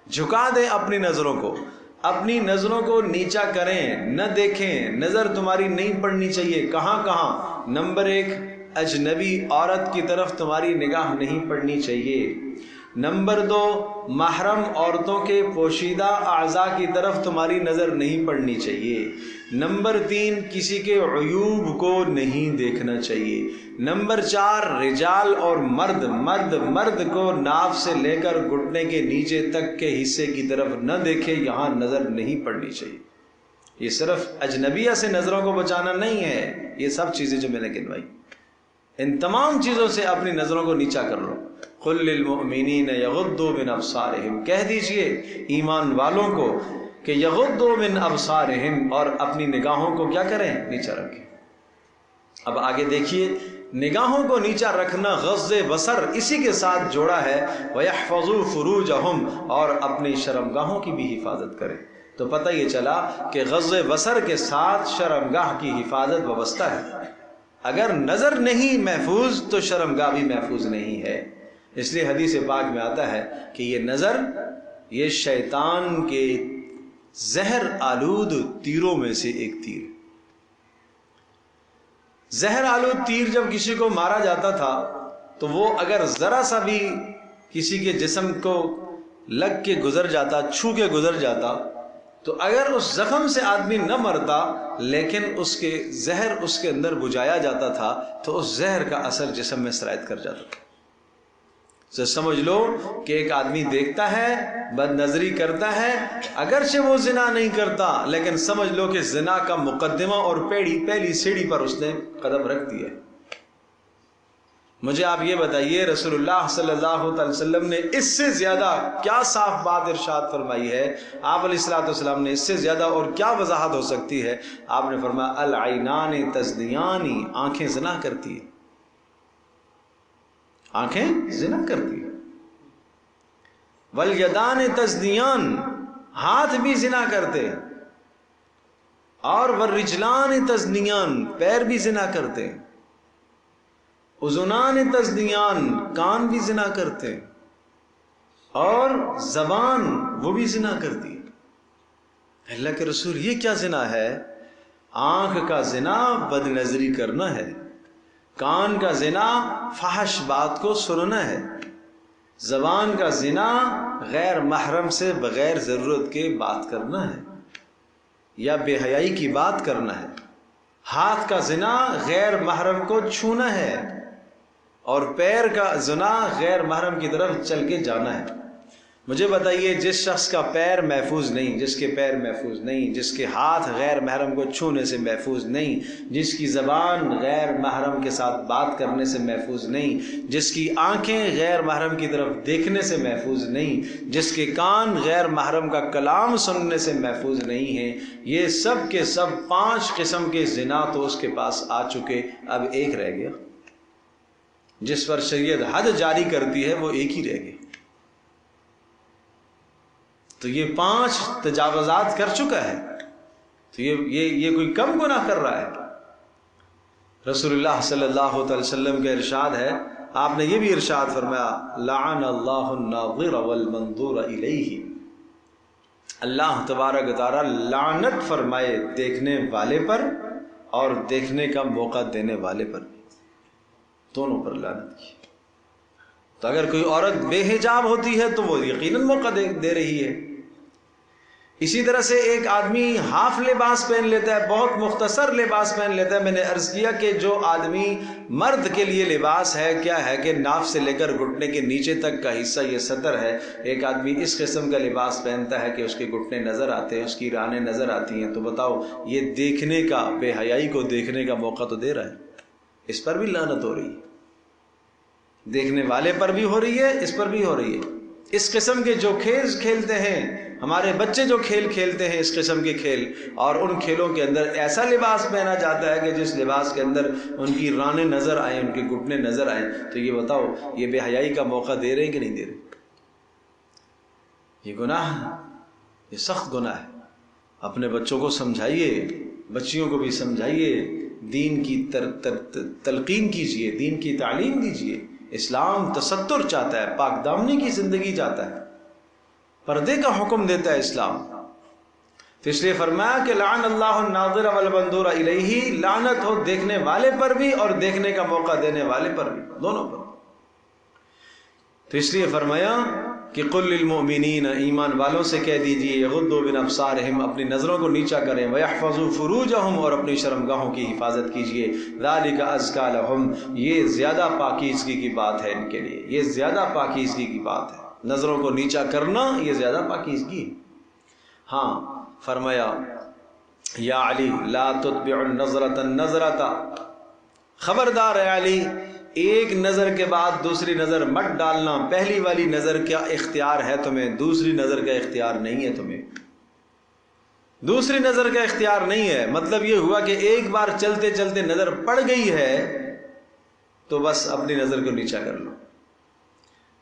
جھکا دیں اپنی نظروں کو، اپنی نظروں کو نیچا کریں، نہ دیکھیں. نظر تمہاری نہیں پڑنی چاہیے. کہاں کہاں؟ نمبر 1، اجنبی عورت کی طرف تمہاری نگاہ نہیں پڑنی چاہیے. نمبر 2، محرم عورتوں کے پوشیدہ اعضاء کی طرف تمہاری نظر نہیں پڑنی چاہیے. نمبر 3، کسی کے عیوب کو نہیں دیکھنا چاہیے. نمبر 4، رجال اور مرد کو ناف سے لے کر گھٹنے کے نیچے تک کے حصے کی طرف نہ دیکھے، یہاں نظر نہیں پڑنی چاہیے. یہ صرف اجنبیہ سے نظروں کو بچانا نہیں ہے، یہ سب چیزیں جو میں نے گنوائی، ان تمام چیزوں سے اپنی نظروں کو نیچا کر لو. قل للمؤمنین یغضوا من ابصارہم، کہہ دیجئے ایمان والوں کو کہ یغضوا من ابصارہم، اور اپنی نگاہوں کو کیا کریں؟ نیچا رکھیں. اب آگے دیکھیے، نگاہوں کو نیچا رکھنا غض بصر اسی کے ساتھ جوڑا ہے. وَيَحْفَظُوا فُرُوجَهُمْ، اور اپنی شرمگاہوں کی بھی حفاظت کریں. تو پتہ یہ چلا کہ غض بصر کے ساتھ شرمگاہ کی حفاظت وابستہ ہے. اگر نظر نہیں محفوظ تو شرمگاہ بھی محفوظ نہیں ہے. اس لیے حدیث پاک میں آتا ہے کہ یہ نظر، یہ شیطان کے زہر آلود تیروں میں سے ایک تیر. زہر آلود تیر جب کسی کو مارا جاتا تھا تو وہ اگر ذرا سا بھی کسی کے جسم کو لگ کے گزر جاتا، چھو کے گزر جاتا، تو اگر اس زخم سے آدمی نہ مرتا لیکن اس کے زہر اس کے اندر بجھایا جاتا تھا تو اس زہر کا اثر جسم میں سرایت کر جاتا تھا. تو سمجھ لو کہ ایک آدمی دیکھتا ہے، بد نظری کرتا ہے، اگرچہ وہ زنا نہیں کرتا لیکن سمجھ لو کہ زنا کا مقدمہ اور پہلی سیڑھی پر اس نے قدم رکھ دیا. مجھے آپ یہ بتائیے، رسول اللہ صلی اللہ علیہ وسلم نے اس سے زیادہ کیا صاف بات ارشاد فرمائی ہے؟ آپ علیہ الصلوۃ والسلام نے اس سے زیادہ اور کیا وضاحت ہو سکتی ہے؟ آپ نے فرمایا العینان تزنیان، آنکھیں زنا کرتی ہیں، آنکھیں زنا کرتی ہیں. والیدان تزنیان، ہاتھ بھی زنا کرتے ہیں. اور والرجلان تزنیان، پیر بھی زنا کرتے ہیں. اذنان تزنیان، کان بھی زنا کرتے ہیں. اور زبان وہ بھی زنا کرتی ہے. اللہ کے رسول یہ کیا زنا ہے؟ آنکھ کا زنا بد نظری کرنا ہے، کان کا زنا فحش بات کو سننا ہے، زبان کا زنا غیر محرم سے بغیر ضرورت کے بات کرنا ہے یا بے حیائی کی بات کرنا ہے، ہاتھ کا زنا غیر محرم کو چھونا ہے، اور پیر کا زنا غیر محرم کی طرف چل کے جانا ہے. مجھے بتائیے، جس شخص کا پیر محفوظ نہیں، جس کے پیر محفوظ نہیں، جس کے ہاتھ غیر محرم کو چھونے سے محفوظ نہیں، جس کی زبان غیر محرم کے ساتھ بات کرنے سے محفوظ نہیں، جس کی آنکھیں غیر محرم کی طرف دیکھنے سے محفوظ نہیں، جس کے کان غیر محرم کا کلام سننے سے محفوظ نہیں ہیں، یہ سب کے سب 5 قسم کے زنا تو اس کے پاس آ چکے. اب ایک رہ گیا جس پر شریعت حد جاری کرتی ہے، وہ ایک ہی رہ گئی. تو یہ 5 تجاوزات کر چکا ہے، تو یہ کوئی کم گناہ کر رہا ہے. رسول اللہ صلی اللہ علیہ وسلم کا ارشاد ہے، آپ نے یہ بھی ارشاد فرمایا لعن اللہ الناظر والمنظور الیہ، اللہ تبارک و تعالی لعنت فرمائے دیکھنے والے پر اور دیکھنے کا موقع دینے والے پر، دونوں پر لعنت کی. تو اگر کوئی عورت بے حجاب ہوتی ہے تو وہ یقیناً موقع دے رہی ہے. اسی طرح سے ایک آدمی ہاف لباس پہن لیتا ہے، بہت مختصر لباس پہن لیتا ہے. میں نے عرض کیا کہ جو آدمی مرد کے لیے لباس ہے کیا ہے کہ ناف سے لے کر گھٹنے کے نیچے تک کا حصہ یہ سطر ہے. ایک آدمی اس قسم کا لباس پہنتا ہے کہ اس کے گھٹنے نظر آتے ہیں، اس کی رانیں نظر آتی ہیں. تو بتاؤ یہ دیکھنے کا، بے حیائی کو دیکھنے کا موقع تو دے رہا ہے. اس پر بھی لعنت ہو رہی ہے، دیکھنے والے پر بھی ہو رہی ہے، اس پر بھی ہو رہی ہے. اس قسم کے جو کھیل کھیلتے ہیں ہمارے بچے، جو کھیل کھیلتے ہیں اس قسم کے کھیل، اور ان کھیلوں کے اندر ایسا لباس پہنا جاتا ہے کہ جس لباس کے اندر ان کی رانیں نظر آئیں، ان کے گھٹنے نظر آئیں، تو یہ بتاؤ یہ بے حیائی کا موقع دے رہے ہیں کہ نہیں دے رہے؟ یہ گناہ ہے، یہ سخت گناہ ہے. اپنے بچوں کو سمجھائیے، بچیوں کو بھی سمجھائیے، دین کی تلقین کیجیے، دین کی تعلیم دیجیے. اسلام تستر چاہتا ہے، پاک دامنی کی زندگی چاہتا ہے، پردے کا حکم دیتا ہے اسلام. تو اس لیے فرمایا کہ لعن اللہ الناظر والمنظور الیہ، لعنت ہو دیکھنے والے پر بھی اور دیکھنے کا موقع دینے والے پر بھی، دونوں پر. تو اس لیے فرمایا کہ قل للمؤمنین، ایمان والوں سے کہہ دیجئے، یغضوا من ابصارہم، اپنی نظروں کو نیچا کریں، ویحفظوا فروجہم، اور اپنی شرمگاہوں کی حفاظت کیجئے. ذالک ازکی لہم، یہ زیادہ پاکیزگی کی بات ہے ان کے لیے، یہ زیادہ پاکیزگی کی بات ہے. نظروں کو نیچا کرنا یہ زیادہ پاکیزگی. ہاں فرمایا یا علی لا تتبع النظرۃ النظرۃ، خبردار ہے علی، ایک نظر کے بعد دوسری نظر مت ڈالنا. پہلی والی نظر کا اختیار ہے تمہیں، دوسری نظر کا اختیار نہیں ہے تمہیں. دوسری نظر کا اختیار نہیں ہے، مطلب یہ ہوا کہ ایک بار چلتے چلتے نظر پڑ گئی ہے تو بس اپنی نظر کو نیچا کر لو.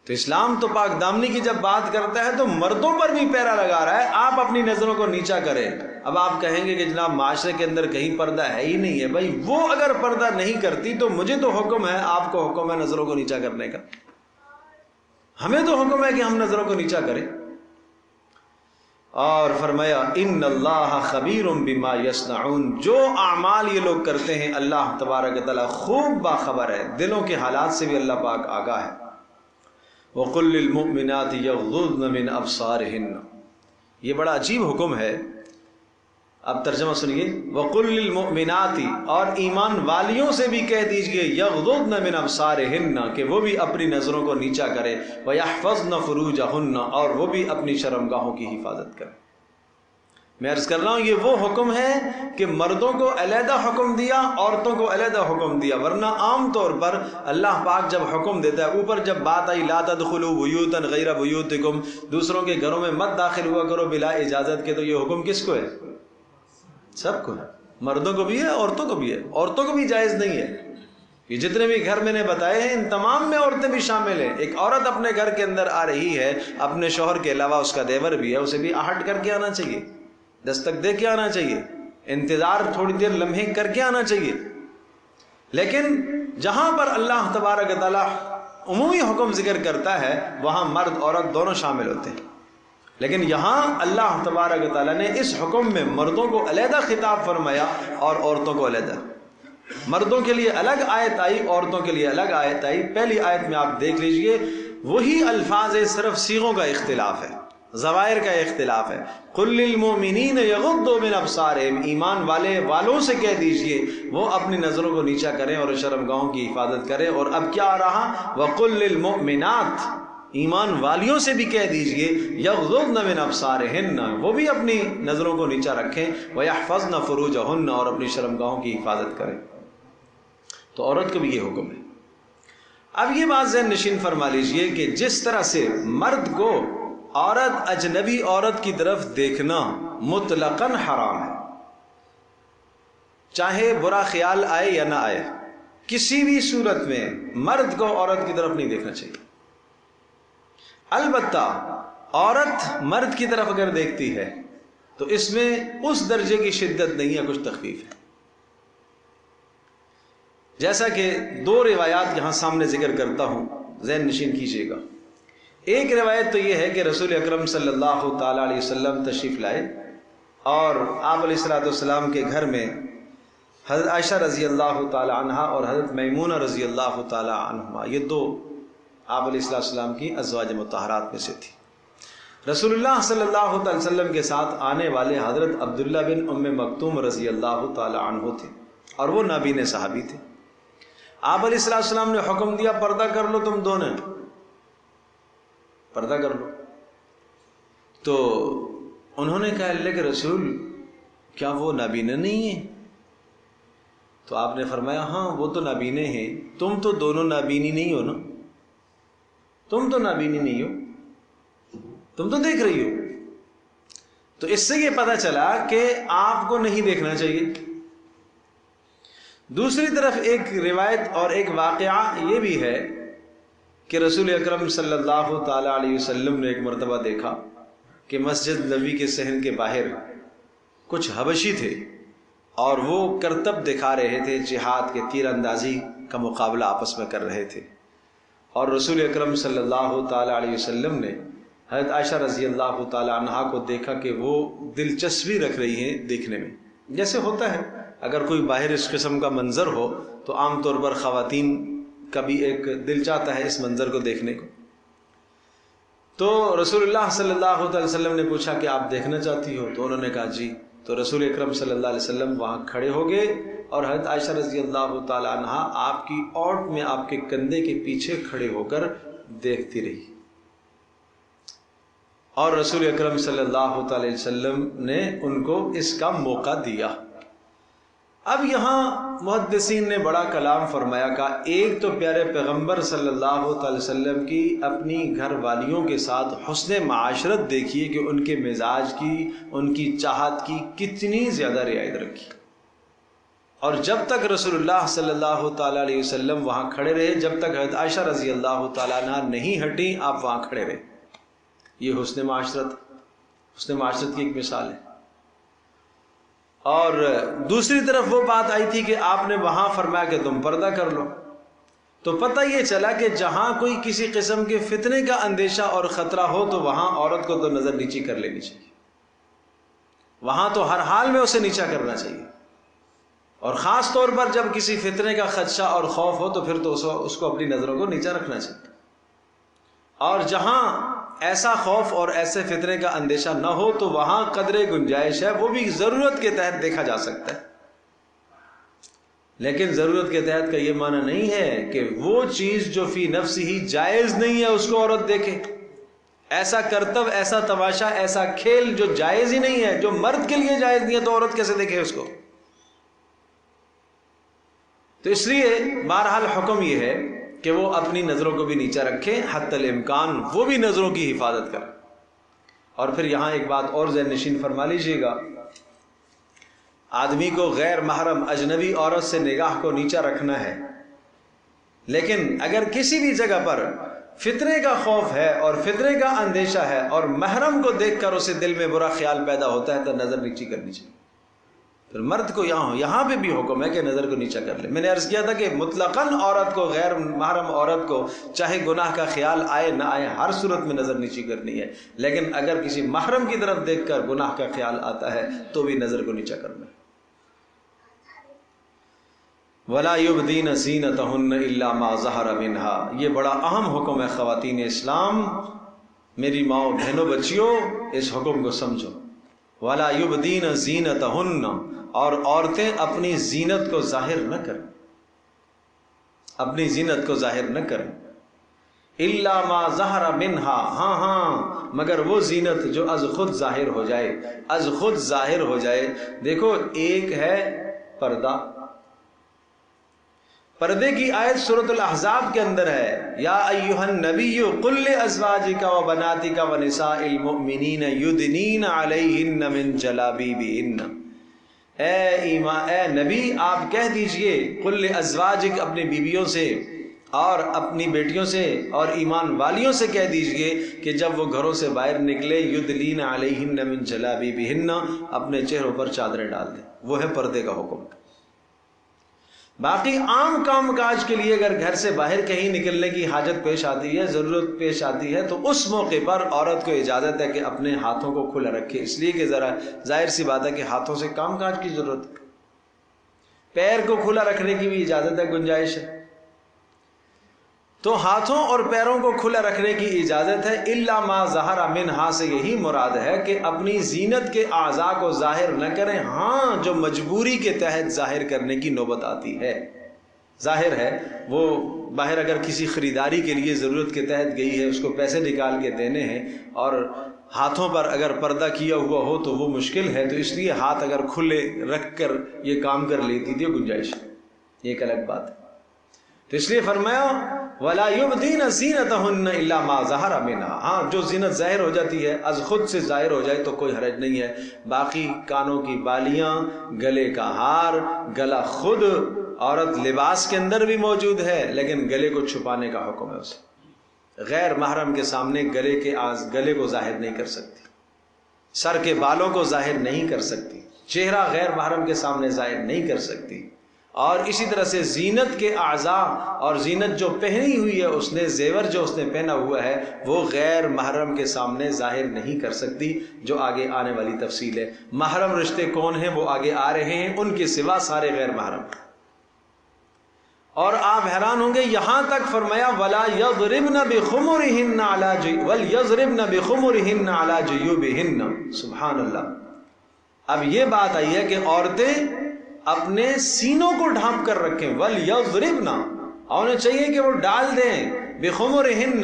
تو اسلام تو پاک دامنی کی جب بات کرتا ہے تو مردوں پر بھی پیرا لگا رہا ہے، آپ اپنی نظروں کو نیچا کریں. اب آپ کہیں گے کہ جناب معاشرے کے اندر کہیں پردہ ہے ہی نہیں ہے. بھائی وہ اگر پردہ نہیں کرتی تو مجھے تو حکم ہے، آپ کو حکم ہے نظروں کو نیچا کرنے کا. ہمیں تو حکم ہے کہ ہم نظروں کو نیچا کریں. اور فرمایا ان اللہ خبیر بما یصنعون، جو اعمال یہ لوگ کرتے ہیں اللہ تبارک و تعالی خوب باخبر ہے، دلوں کے حالات سے بھی اللہ پاک آگاہ ہے. وَقُلْ لِلْمُؤْمِنَاتِ يَغْضُضْنَ مِنْ أَبْصَارِهِنَّ، یہ بڑا عجیب حکم ہے. اب ترجمہ سنیے، وَقُلْ لِلْمُؤْمِنَاتِ، اور ایمان والیوں سے بھی کہہ دیجئے، يَغْضُضْنَ مِنْ أَبْصَارِهِنَّ، کہ وہ بھی اپنی نظروں کو نیچا کرے، وَيَحْفَظْنَ فُرُوجَهُنَّ، اور وہ بھی اپنی شرمگاہوں کی حفاظت کرے. میں عرض کر رہا ہوں یہ وہ حکم ہے کہ مردوں کو علیحدہ حکم دیا، عورتوں کو علیحدہ حکم دیا. ورنہ عام طور پر اللہ پاک جب حکم دیتا ہے، اوپر جب بات آئی لا تدخلوا بیوتا غیر بیوتکم، دوسروں کے گھروں میں مت داخل ہوا کرو بلا اجازت کے، تو یہ حکم کس کو ہے؟ سب کو ہے، مردوں کو بھی ہے، عورتوں کو بھی ہے. عورتوں کو بھی جائز نہیں ہے. یہ جتنے بھی گھر میں نے بتائے ہیں ان تمام میں عورتیں بھی شامل ہیں. ایک عورت اپنے گھر کے اندر آ رہی ہے، اپنے شوہر کے علاوہ اس کا دیور بھی ہے، اسے بھی آہٹ کر کے آنا چاہیے، دستک دے کے آنا چاہیے، انتظار تھوڑی دیر لمحے کر کے آنا چاہیے. لیکن جہاں پر اللہ تبارک تعالیٰ عمومی حکم ذکر کرتا ہے وہاں مرد عورت دونوں شامل ہوتے ہیں. لیکن یہاں اللہ تبارک تعالیٰ نے اس حکم میں مردوں کو علیحدہ خطاب فرمایا اور عورتوں کو علیحدہ. مردوں کے لیے الگ آیت آئی، عورتوں کے لیے الگ آیت آئی. پہلی آیت میں آپ دیکھ لیجئے وہی الفاظ، صرف صیغوں کا اختلاف ہے، ظواہر کا اختلاف ہے. قل للمؤمنین یغضوا من ابصارہم، ایمان والوں سے کہہ دیجئے وہ اپنی نظروں کو نیچا کریں اور شرمگاہوں کی حفاظت کریں. اور اب کیا آ رہا؟ وقل للمؤمنات، ایمان والیوں سے بھی کہہ دیجئے یغضضن من ابصارہن، وہ بھی اپنی نظروں کو نیچا رکھیں، ویحفظن فروجہن، اور اپنی شرمگاہوں کی حفاظت کریں. تو عورت کو بھی یہ حکم ہے. اب یہ بات ذہن نشین فرما لیجئے کہ جس طرح سے مرد کو عورت، اجنبی عورت کی طرف دیکھنا مطلقاً حرام ہے، چاہے برا خیال آئے یا نہ آئے، کسی بھی صورت میں مرد کو عورت کی طرف نہیں دیکھنا چاہیے. البتہ عورت مرد کی طرف اگر دیکھتی ہے تو اس میں اس درجے کی شدت نہیں ہے، کچھ تخفیف ہے. جیسا کہ دو روایات یہاں سامنے ذکر کرتا ہوں، ذہن نشین کیجیے گا. ایک روایت تو یہ ہے کہ رسول اکرم صلی اللہ تعالی علیہ وسلم تشریف لائے اور آپ علیہ السلام کے گھر میں حضرت عائشہ رضی اللہ تعالی عنہا اور حضرت میمونہ رضی اللہ تعالی عنہما، یہ دو آپ علیہ السلام کی ازواج مطہرات میں سے تھی. رسول اللہ صلی اللہ علیہ وسلم کے ساتھ آنے والے حضرت عبداللہ بن ام مکتوم رضی اللہ تعالی عنہ تھے، اور وہ نابینے صحابی تھے۔ آپ علیہ السلام نے حکم دیا پردہ کر لو، تم دونوں پردہ کر لو۔ تو انہوں نے کہا اللہ کے رسول کیا وہ نابینے نہیں ہیں؟ تو آپ نے فرمایا ہاں وہ تو نابینے ہیں، تم تو دونوں نابینی نہیں ہو نا، تم تو نابینی نہیں ہو، تم تو دیکھ رہی ہو۔ تو اس سے یہ پتہ چلا کہ آپ کو نہیں دیکھنا چاہیے۔ دوسری طرف ایک روایت اور ایک واقعہ یہ بھی ہے کہ رسول اکرم صلی اللہ تعالی علیہ وسلم نے ایک مرتبہ دیکھا کہ مسجد نبوی کے صحن کے باہر کچھ حبشی تھے اور وہ کرتب دکھا رہے تھے، جہاد کے تیر اندازی کا مقابلہ آپس میں کر رہے تھے، اور رسول اکرم صلی اللہ تعالی علیہ وسلم نے حضرت عائشہ رضی اللہ تعالی عنہا کو دیکھا کہ وہ دلچسپی رکھ رہی ہیں دیکھنے میں، جیسے ہوتا ہے اگر کوئی باہر اس قسم کا منظر ہو تو عام طور پر خواتین کا بھی ایک دل چاہتا ہے اس منظر کو دیکھنے کو۔ تو رسول اللہ صلی اللہ علیہ وسلم نے پوچھا کہ آپ دیکھنا چاہتی ہو؟ تو انہوں نے کہا جی۔ تو رسول اکرم صلی اللہ علیہ وسلم وہاں کھڑے ہو گئے اور حضرت عائشہ رضی اللہ تعالی عنہا آپ کی اوٹ میں آپ کے کندھے کے پیچھے کھڑے ہو کر دیکھتی رہی، اور رسول اکرم صلی اللہ علیہ وسلم نے ان کو اس کا موقع دیا۔ اب یہاں محدثین نے بڑا کلام فرمایا کہ ایک تو پیارے پیغمبر صلی اللہ علیہ وسلم کی اپنی گھر والیوں کے ساتھ حسن معاشرت دیکھیے کہ ان کے مزاج کی، ان کی چاہت کی کتنی زیادہ رعایت رکھی، اور جب تک رسول اللہ صلی اللہ تعالی علیہ وسلم وہاں کھڑے رہے، جب تک حضرت عائشہ رضی اللہ تعالیٰ عنہ نہیں ہٹی، آپ وہاں کھڑے رہے۔ یہ حسن معاشرت کی ایک مثال ہے۔ اور دوسری طرف وہ بات آئی تھی کہ آپ نے وہاں فرمایا کہ تم پردہ کر لو، تو پتہ یہ چلا کہ جہاں کوئی کسی قسم کے فتنے کا اندیشہ اور خطرہ ہو تو وہاں عورت کو تو نظر نیچی کر لینی چاہیے، وہاں تو ہر حال میں اسے نیچا کرنا چاہیے، اور خاص طور پر جب کسی فتنے کا خدشہ اور خوف ہو تو پھر تو اس کو اپنی نظروں کو نیچا رکھنا چاہیے، اور جہاں ایسا خوف اور ایسے فتنے کا اندیشہ نہ ہو تو وہاں قدر گنجائش ہے، وہ بھی ضرورت کے تحت دیکھا جا سکتا ہے، لیکن ضرورت کے تحت کا یہ معنی نہیں ہے کہ وہ چیز جو فی نفس ہی جائز نہیں ہے اس کو عورت دیکھے، ایسا کرتب، ایسا تماشا، ایسا کھیل جو جائز ہی نہیں ہے، جو مرد کے لیے جائز نہیں ہے، تو عورت کیسے دیکھے اس کو؟ تو اس لیے بہرحال حکم یہ ہے کہ وہ اپنی نظروں کو بھی نیچا رکھے، حتی الامکان وہ بھی نظروں کی حفاظت کرے۔ اور پھر یہاں ایک بات اور ذہن نشین فرما لیجئے گا، آدمی کو غیر محرم اجنبی عورت سے نگاہ کو نیچا رکھنا ہے، لیکن اگر کسی بھی جگہ پر فتنے کا خوف ہے اور فتنے کا اندیشہ ہے اور محرم کو دیکھ کر اسے دل میں برا خیال پیدا ہوتا ہے تو نظر نیچی کرنی چاہیے۔ پھر مرد کو یہاں پہ بھی حکم ہے کہ نظر کو نیچا کر لے۔ میں نے عرض کیا تھا کہ مطلقاً عورت کو، غیر محرم عورت کو چاہے گناہ کا خیال آئے نہ آئے، ہر صورت میں نظر نیچی کرنی ہے، لیکن اگر کسی محرم کی طرف دیکھ کر گناہ کا خیال آتا ہے تو بھی نظر کو نیچا کرنا ہے۔ وَلَا يُبْدِينَ زِينَتَهُنَّ إِلَّا مَا ظَهَرَ مِنْهَا، یہ بڑا اہم حکم ہے خواتین اسلام، میری ماؤں بہنوں بچیوں اس حکم کو سمجھو۔ وَلَا يُبْدِينَ زِينَتَهُنَّ، اور عورتیں اپنی زینت کو ظاہر نہ کریں، اپنی زینت کو ظاہر نہ کریں، الا ما ظہر منہا، ہاں مگر وہ زینت جو از خود ظاہر ہو جائے، از خود ظاہر ہو جائے۔ دیکھو ایک ہے پردہ، پردے کی آیت سورۃ الاحزاب کے اندر ہے، یا ایھا النبی قل لازواجک وبناتک ونساء المؤمنین یدنین علیہن من جلابیبہن، اے نبی آپ کہہ دیجئے، قل لازواجک اپنی بیویوں سے اور اپنی بیٹیوں سے اور ایمان والیوں سے کہہ دیجئے کہ جب وہ گھروں سے باہر نکلے، یدلین علیہن من جلابیبہن، اپنے چہروں پر چادریں ڈال دیں، وہ ہے پردے کا حکم۔ باقی عام کام کاج کے لیے اگر گھر سے باہر کہیں نکلنے کی حاجت پیش آتی ہے، ضرورت پیش آتی ہے، تو اس موقع پر عورت کو اجازت ہے کہ اپنے ہاتھوں کو کھلا رکھے، اس لیے کہ ذرا ظاہر سی بات ہے کہ ہاتھوں سے کام کاج کی ضرورت ہے، پیر کو کھلا رکھنے کی بھی اجازت ہے، گنجائش ہے۔ تو ہاتھوں اور پیروں کو کھلا رکھنے کی اجازت ہے، الا ما ظہر منہا سے یہی مراد ہے کہ اپنی زینت کے اعضاء کو ظاہر نہ کریں، ہاں جو مجبوری کے تحت ظاہر کرنے کی نوبت آتی ہے۔ ظاہر ہے وہ باہر اگر کسی خریداری کے لیے ضرورت کے تحت گئی ہے، اس کو پیسے نکال کے دینے ہیں اور ہاتھوں پر اگر پردہ کیا ہوا ہو تو وہ مشکل ہے، تو اس لیے ہاتھ اگر کھلے رکھ کر یہ کام کر لیتی تھی، گنجائش ہے، یہ ایک الگ بات ہے۔ تو اس لیے فرمایا وَلَا يُبْدِينَ زِينَتَهُنَّ إِلَّا مَا ظَهَرَ مِنْهَا، ہاں جو زینت ظاہر ہو جاتی ہے از خود سے ظاہر ہو جائے تو کوئی حرج نہیں ہے۔ باقی کانوں کی بالیاں، گلے کا ہار، گلا خود عورت لباس کے اندر بھی موجود ہے لیکن گلے کو چھپانے کا حکم ہے اسے۔ غیر محرم کے سامنے گلے کو ظاہر نہیں کر سکتی، سر کے بالوں کو ظاہر نہیں کر سکتی، چہرہ غیر محرم کے سامنے ظاہر نہیں کر سکتی، اور اسی طرح سے زینت کے اعضاء اور زینت جو پہنی ہوئی ہے اس نے، زیور جو اس نے پہنا ہوا ہے وہ غیر محرم کے سامنے ظاہر نہیں کر سکتی، جو آگے آنے والی تفصیل ہے۔ محرم رشتے کون ہیں وہ آگے آ رہے ہیں، ان کے سوا سارے غیر محرم۔ اور آپ حیران ہوں گے یہاں تک فرمایا وَلَا يَضْرِبْنَ بِخُمُرِهِنَّ عَلَى جُيُوبِهِنَّ، سبحان اللہ۔ اب یہ بات آئی ہے کہ عورتیں اپنے سینوں کو ڈھانپ کر رکھیں، وَلْيَضْرِبْنَ، انہیں چاہیے کہ وہ ڈال دیں، بِخُمُرِهِنَّ،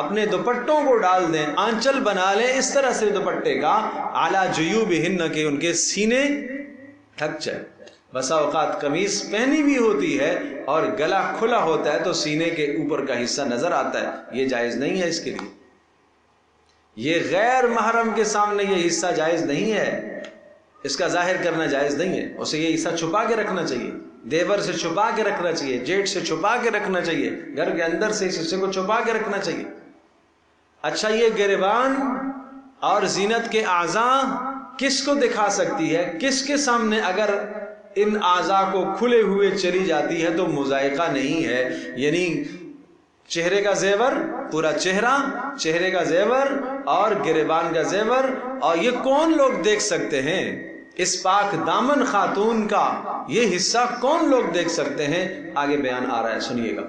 اپنے دوپٹوں کو ڈال دیں، آنچل بنا لیں اس طرح سے دوپٹے کا، عَلَى جُيُوبِهِنَّ، کہ ان کے سینے ڈھک جائے۔ بسا اوقات قمیص پہنی بھی ہوتی ہے اور گلا کھلا ہوتا ہے تو سینے کے اوپر کا حصہ نظر آتا ہے، یہ جائز نہیں ہے اس کے لیے، یہ غیر محرم کے سامنے یہ حصہ جائز نہیں ہے، اس کا ظاہر کرنا جائز نہیں ہے، اسے یہ حصہ چھپا کے رکھنا چاہیے، دیور سے چھپا کے رکھنا چاہیے، جیٹ سے چھپا کے رکھنا چاہیے، گھر کے اندر سے اس حصے کو چھپا کے رکھنا چاہیے۔ اچھا، یہ گریبان اور زینت کے اعضاء کس کو دکھا سکتی ہے؟ کس کے سامنے اگر ان اعضاء کو کھلے ہوئے چلی جاتی ہے تو مضائقہ نہیں ہے، یعنی چہرے کا زیور، پورا چہرہ، چہرے کا زیور اور گریبان کا زیور، اور یہ کون لوگ دیکھ سکتے ہیں؟ اس پاک دامن خاتون کا یہ حصہ کون لوگ دیکھ سکتے ہیں؟ آگے بیان آ رہا ہے، سنیے گا۔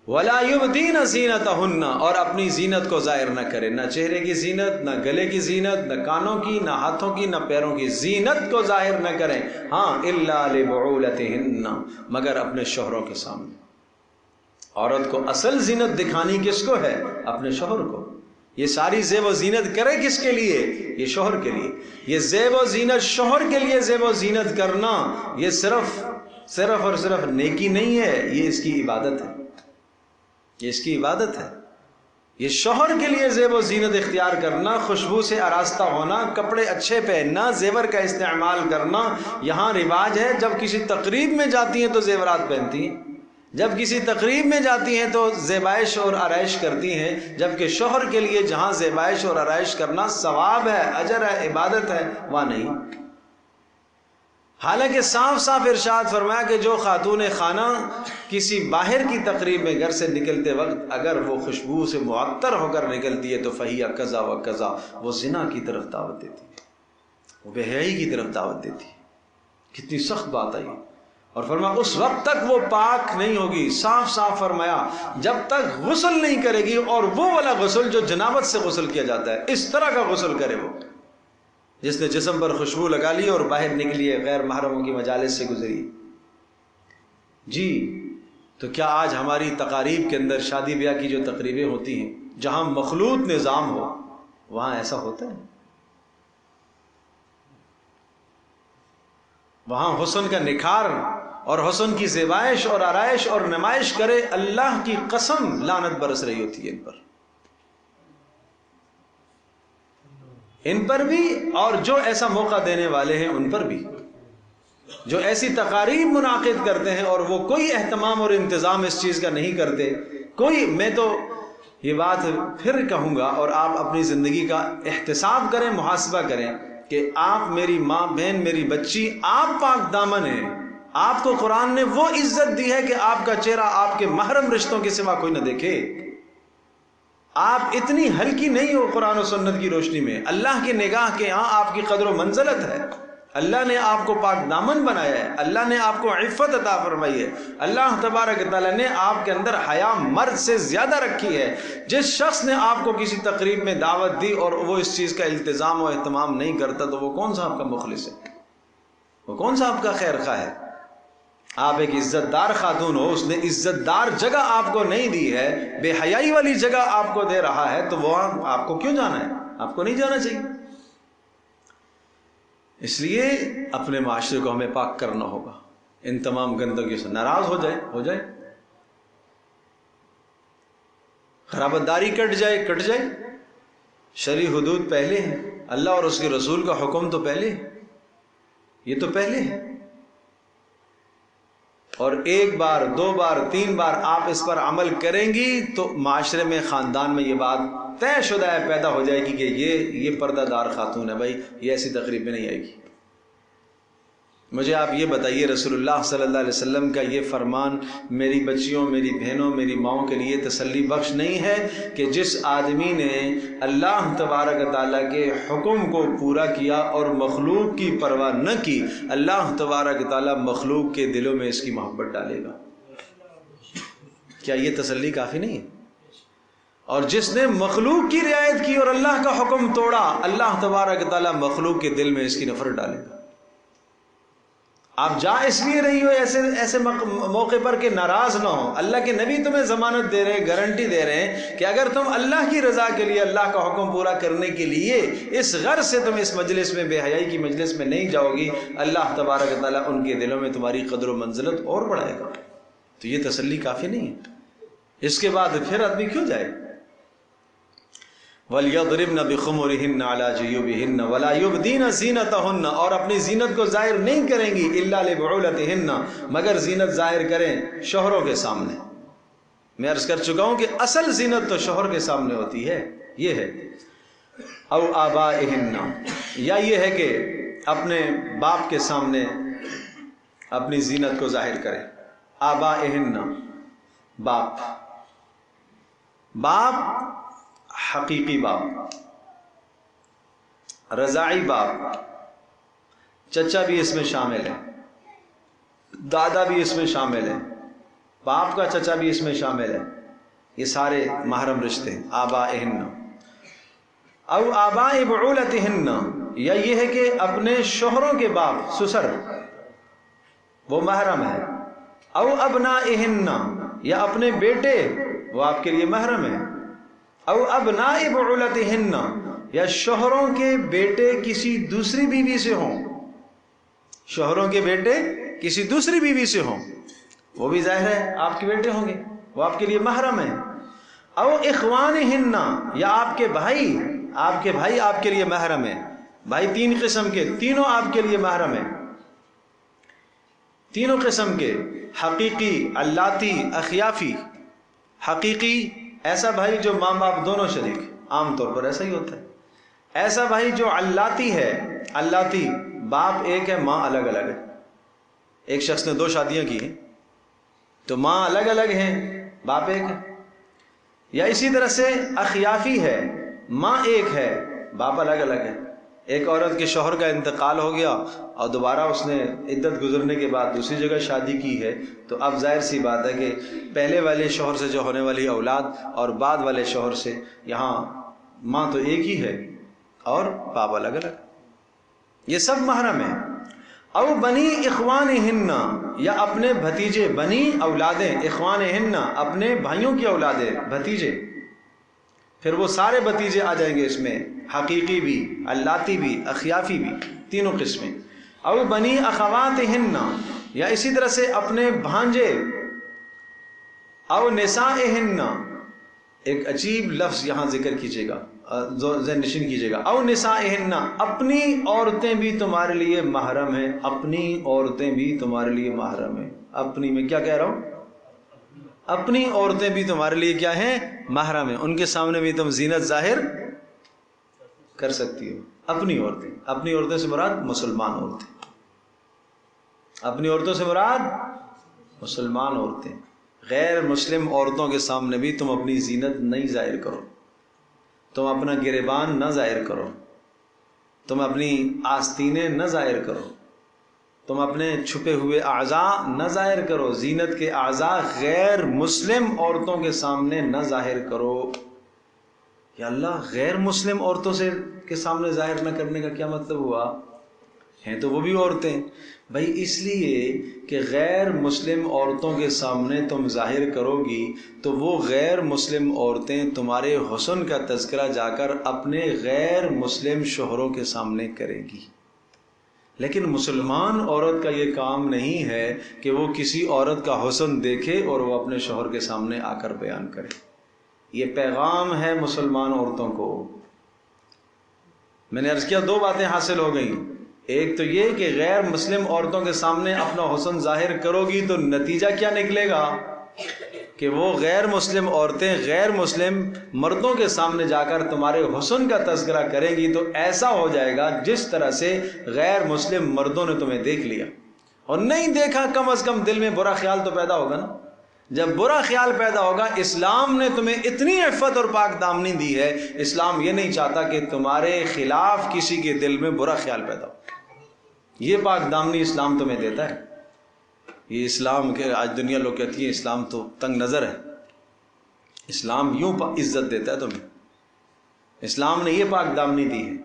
وَلَا يُبْدِينَ زِينَتَهُنَّ، اور اپنی زینت کو ظاہر نہ کرے، نہ چہرے کی زینت، نہ گلے کی زینت، نہ کانوں کی، نہ ہاتھوں کی، نہ پیروں کی زینت کو ظاہر نہ کریں، ہاں إِلَّا لِبُعُولَتِهِنَّ، مگر اپنے شوہروں کے سامنے۔ عورت کو اصل زینت دکھانی کس کو ہے؟ اپنے شوہر کو۔ یہ ساری زیب و زینت کرے کس کے لیے؟ یہ شوہر کے لیے۔ یہ زیب و زینت شوہر کے لیے زیب و زینت کرنا، یہ صرف اور صرف نیکی نہیں ہے، یہ اس کی عبادت ہے، یہ اس کی عبادت ہے۔ یہ شوہر کے لیے زیب و زینت اختیار کرنا، خوشبو سے آراستہ ہونا، کپڑے اچھے پہننا، زیور کا استعمال کرنا، یہاں رواج ہے جب کسی تقریب میں جاتی ہیں تو زیورات پہنتی ہیں، جب کسی تقریب میں جاتی ہیں تو زیبائش اور آرائش کرتی ہیں، جبکہ شوہر کے لیے جہاں زیبائش اور آرائش کرنا ثواب ہے، اجر ہے، عبادت ہے، وہاں نہیں۔ حالانکہ صاف صاف ارشاد فرمایا کہ جو خاتون خانہ کسی باہر کی تقریب میں گھر سے نکلتے وقت اگر وہ خوشبو سے معطر ہو کر نکلتی ہے تو فہیہ کذا و کذا، وہ زنا کی طرف دعوت دیتی ہے، وہ بے حیائی کی طرف دعوت دیتی ہے۔ کتنی سخت بات آئی، اور فرمایا اس وقت تک وہ پاک نہیں ہوگی، صاف صاف فرمایا جب تک غسل نہیں کرے گی، اور وہ والا غسل جو جنابت سے غسل کیا جاتا ہے، اس طرح کا غسل کرے وہ، جس نے جسم پر خوشبو لگا لی اور باہر نکلی ہے، غیر محرموں کی مجالس سے گزری۔ جی تو کیا آج ہماری تقاریب کے اندر، شادی بیاہ کی جو تقریبیں ہوتی ہیں جہاں مخلوط نظام ہو، وہاں ایسا ہوتا ہے؟ وہاں حسن کا نکھار اور حسن کی زیبائش اور آرائش اور نمائش کرے، اللہ کی قسم لعنت برس رہی ہوتی ہے ان پر بھی، اور جو ایسا موقع دینے والے ہیں ان پر بھی، جو ایسی تقاریب منعقد کرتے ہیں اور وہ کوئی اہتمام اور انتظام اس چیز کا نہیں کرتے کوئی۔ میں تو یہ بات پھر کہوں گا، اور آپ اپنی زندگی کا احتساب کریں، محاسبہ کریں کہ آپ، میری ماں بہن، میری بچی، آپ پاک دامن ہیں، آپ کو قرآن نے وہ عزت دی ہے کہ آپ کا چہرہ آپ کے محرم رشتوں کے سوا کوئی نہ دیکھے۔ آپ اتنی ہلکی نہیں ہو قرآن و سنت کی روشنی میں، اللہ کی نگاہ کے ہاں آپ کی قدر و منزلت ہے، اللہ نے آپ کو پاک دامن بنایا ہے، اللہ نے آپ کو عفت عطا فرمائی ہے، اللہ تبارک تعالیٰ نے آپ کے اندر حیا مرد سے زیادہ رکھی ہے۔ جس شخص نے آپ کو کسی تقریب میں دعوت دی اور وہ اس چیز کا التزام و اہتمام نہیں کرتا تو وہ کون سا آپ کا مخلص ہے، وہ کون سا آپ کا خیر خواہ ہے؟ آپ ایک عزت دار خاتون ہو، اس نے عزت دار جگہ آپ کو نہیں دی ہے، بے حیائی والی جگہ آپ کو دے رہا ہے، تو وہ آپ کو کیوں جانا ہے؟ آپ کو نہیں جانا چاہیے۔ اس لیے اپنے معاشرے کو ہمیں پاک کرنا ہوگا، ان تمام گندگیوں سے ناراض ہو جائے، خرابت داری کٹ جائے، شرعی حدود پہلے ہیں، اللہ اور اس کے رسول کا حکم تو پہلے ہے، یہ تو پہلے ہے، اور ایک بار، دو بار، تین بار آپ اس پر عمل کریں گی تو معاشرے میں، خاندان میں یہ بات طے شدہ ہے، پیدا ہو جائے گی کہ یہ پردہ دار خاتون ہے، بھائی یہ ایسی تقریب میں نہیں آئے گی۔ مجھے آپ یہ بتائیے، رسول اللہ صلی اللہ علیہ وسلم کا یہ فرمان میری بچیوں، میری بہنوں، میری ماؤں کے لیے تسلی بخش نہیں ہے کہ جس آدمی نے اللہ تبارک تعالیٰ کے حکم کو پورا کیا اور مخلوق کی پرواہ نہ کی، اللہ تبارک تعالیٰ مخلوق کے دلوں میں اس کی محبت ڈالے گا؟ کیا یہ تسلی کافی نہیں ہے؟ اور جس نے مخلوق کی رعایت کی اور اللہ کا حکم توڑا، اللہ تبارک تعالیٰ مخلوق کے دل میں اس کی نفرت ڈالے گا۔ آپ جا اس لیے رہی ہو ایسے موقع پر کہ ناراض نہ ہو۔ اللہ کے نبی تمہیں ضمانت دے رہے ہیں، گارنٹی دے رہے ہیں کہ اگر تم اللہ کی رضا کے لیے، اللہ کا حکم پورا کرنے کے لیے اس غرض سے تم اس مجلس میں، بے حیائی کی مجلس میں نہیں جاؤ گی، اللہ تبارک تعالیٰ ان کے دلوں میں تمہاری قدر و منزلت اور بڑھائے گا۔ تو یہ تسلی کافی نہیں ہے؟ اس کے بعد پھر آدمی کیوں جائے؟ وَلْيَضْرِبْنَ بِخُمُرِهِنَّ عَلَى جِيُوبِهِنَّ وَلَا يُبْدِينَ زِينَتَهُنَّ، اور اپنی زینت کو ظاہر نہیں کریں گی، إِلَّا لِبُعُولَتِهِنَّ، مگر زینت ظاہر کریں شوہروں کے سامنے۔ میں عرض کر چکا ہوں کہ اصل زینت تو شوہر کے سامنے ہوتی ہے، یہ ہے او آبائهن، یا یہ ہے کہ اپنے باپ کے سامنے اپنی زینت کو ظاہر کریں۔ آبائهن، باپ حقیقی باپ، رضاعی باپ، چچا بھی اس میں شامل ہے، دادا بھی اس میں شامل ہے، باپ کا چچا بھی اس میں شامل ہے، یہ سارے محرم رشتے ہیں۔ آبائہن او آباء بعولتہن، یا یہ ہے کہ اپنے شوہروں کے باپ، سسر، وہ محرم ہے۔ او ابنائہن، یا اپنے بیٹے، وہ آپ کے لیے محرم ہے۔ او ابناء بعولتہن، یا شوہروں کے بیٹے کسی دوسری بیوی سے ہوں، شوہروں کے بیٹے کسی دوسری بیوی سے ہوں، وہ بھی ظاہر ہے آپ کے بیٹے ہوں گے، وہ آپ کے لیے محرم ہیں۔ او اخوانہن، یا آپ کے بھائی آپ کے لیے محرم ہیں۔ بھائی تین قسم کے، تینوں آپ کے لیے محرم ہیں، تینوں قسم کے، حقیقی، علاتی، اخیافی۔ حقیقی ایسا بھائی جو ماں باپ دونوں شریک، عام طور پر ایسا ہی ہوتا ہے۔ ایسا بھائی جو علاتی ہے، علاتی، باپ ایک ہے، ماں الگ الگ ہے۔ ایک شخص نے 2 شادیاں کی ہیں تو ماں الگ الگ ہیں، باپ ایک ہے۔ یا اسی طرح سے اخیافی ہے، ماں ایک ہے، باپ الگ الگ ہے۔ ایک عورت کے شوہر کا انتقال ہو گیا اور دوبارہ اس نے عدت گزرنے کے بعد دوسری جگہ شادی کی ہے، تو اب ظاہر سی بات ہے کہ پہلے والے شوہر سے جو ہونے والی اولاد اور بعد والے شوہر سے، یہاں ماں تو ایک ہی ہے اور باپ الگ الگ، یہ سب محرم ہیں۔ او بنی اخوانہن، یا اپنے بھتیجے، بنی اولادیں، اخوانہن اپنے بھائیوں کی اولادیں، بھتیجے، پھر وہ سارے بھتیجے آ جائیں گے اس میں، حقیقی بھی، علاتی بھی، اخیافی بھی، تینوں قسمیں۔ او بنی اخواتہن، یا اسی طرح سے اپنے بھانجے۔ او نسائہن، ایک عجیب لفظ یہاں ذکر کیجیے گا، ذہن نشین کیجیے گا۔ او نسائہن، اپنی عورتیں بھی تمہارے لیے محرم ہیں، اپنی عورتیں بھی تمہارے لیے محرم ہیں۔ اپنی، میں کیا کہہ رہا ہوں؟ اپنی عورتیں بھی تمہارے لیے کیا ہیں؟ محرم ہیں، ان کے سامنے بھی تم زینت ظاہر کر سکتی ہو۔ اپنی عورتیں سے مراد مسلمان عورتیں، اپنی عورتوں سے مراد مسلمان عورتیں۔ غیر مسلم عورتوں کے سامنے بھی تم اپنی زینت نہیں ظاہر کرو، تم اپنا گریبان نہ ظاہر کرو، تم اپنی آستینیں نہ ظاہر کرو، تم اپنے چھپے ہوئے اعضاء نہ ظاہر کرو، زینت کے اعضاء غیر مسلم عورتوں کے سامنے نہ ظاہر کرو۔ یا اللہ، غیر مسلم عورتوں کے سامنے ظاہر نہ کرنے کا کیا مطلب ہوا؟ ہیں تو وہ بھی عورتیں بھائی، اس لیے کہ غیر مسلم عورتوں کے سامنے تم ظاہر کرو گی تو وہ غیر مسلم عورتیں تمہارے حسن کا تذکرہ جا کر اپنے غیر مسلم شوہروں کے سامنے کریں گی۔ لیکن مسلمان عورت کا یہ کام نہیں ہے کہ وہ کسی عورت کا حسن دیکھے اور وہ اپنے شوہر کے سامنے آ کر بیان کرے۔ یہ پیغام ہے مسلمان عورتوں کو۔ میں نے عرض کیا دو باتیں حاصل ہو گئیں، ایک تو یہ کہ غیر مسلم عورتوں کے سامنے اپنا حسن ظاہر کرو گی تو نتیجہ کیا نکلے گا کہ وہ غیر مسلم عورتیں غیر مسلم مردوں کے سامنے جا کر تمہارے حسن کا تذکرہ کریں گی، تو ایسا ہو جائے گا جس طرح سے غیر مسلم مردوں نے تمہیں دیکھ لیا، اور نہیں دیکھا کم از کم دل میں برا خیال تو پیدا ہوگا نا۔ جب برا خیال پیدا ہوگا، اسلام نے تمہیں اتنی عفت اور پاک دامنی دی ہے، اسلام یہ نہیں چاہتا کہ تمہارے خلاف کسی کے دل میں برا خیال پیدا ہو۔ یہ پاک دامنی اسلام تمہیں دیتا ہے۔ یہ اسلام کے آج دنیا لوگ کہتی ہے اسلام تو تنگ نظر ہے، اسلام یوں عزت دیتا ہے تمہیں، اسلام نے یہ پاک دامنی دی ہے۔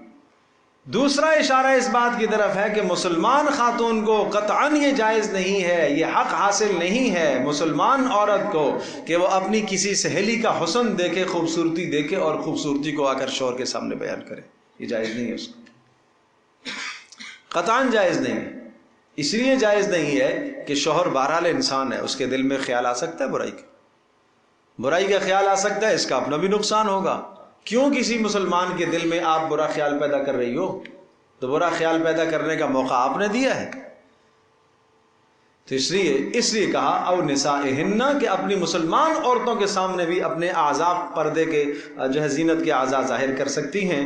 دوسرا اشارہ اس بات کی طرف ہے کہ مسلمان خاتون کو قطعاً یہ جائز نہیں ہے، یہ حق حاصل نہیں ہے مسلمان عورت کو کہ وہ اپنی کسی سہیلی کا حسن دیکھے، خوبصورتی دیکھے اور خوبصورتی کو آ کر شوہر کے سامنے بیان کرے۔ یہ جائز نہیں ہے، اس کو قطعاً جائز نہیں ہے۔ اس لیے جائز نہیں ہے کہ شوہر بہرحال انسان ہے، اس کے دل میں خیال آ سکتا ہے برائی کا خیال آ سکتا ہے، اس کا اپنا بھی نقصان ہوگا۔ کیوں کسی مسلمان کے دل میں آپ برا خیال پیدا کر رہی ہو؟ تو برا خیال پیدا کرنے کا موقع آپ نے دیا ہے۔ تو اس لیے کہا او نسائہن، کہ اپنی مسلمان عورتوں کے سامنے بھی اپنے اعضاء پردے کے جو ہے زینت کے اعضاء ظاہر کر سکتی ہیں۔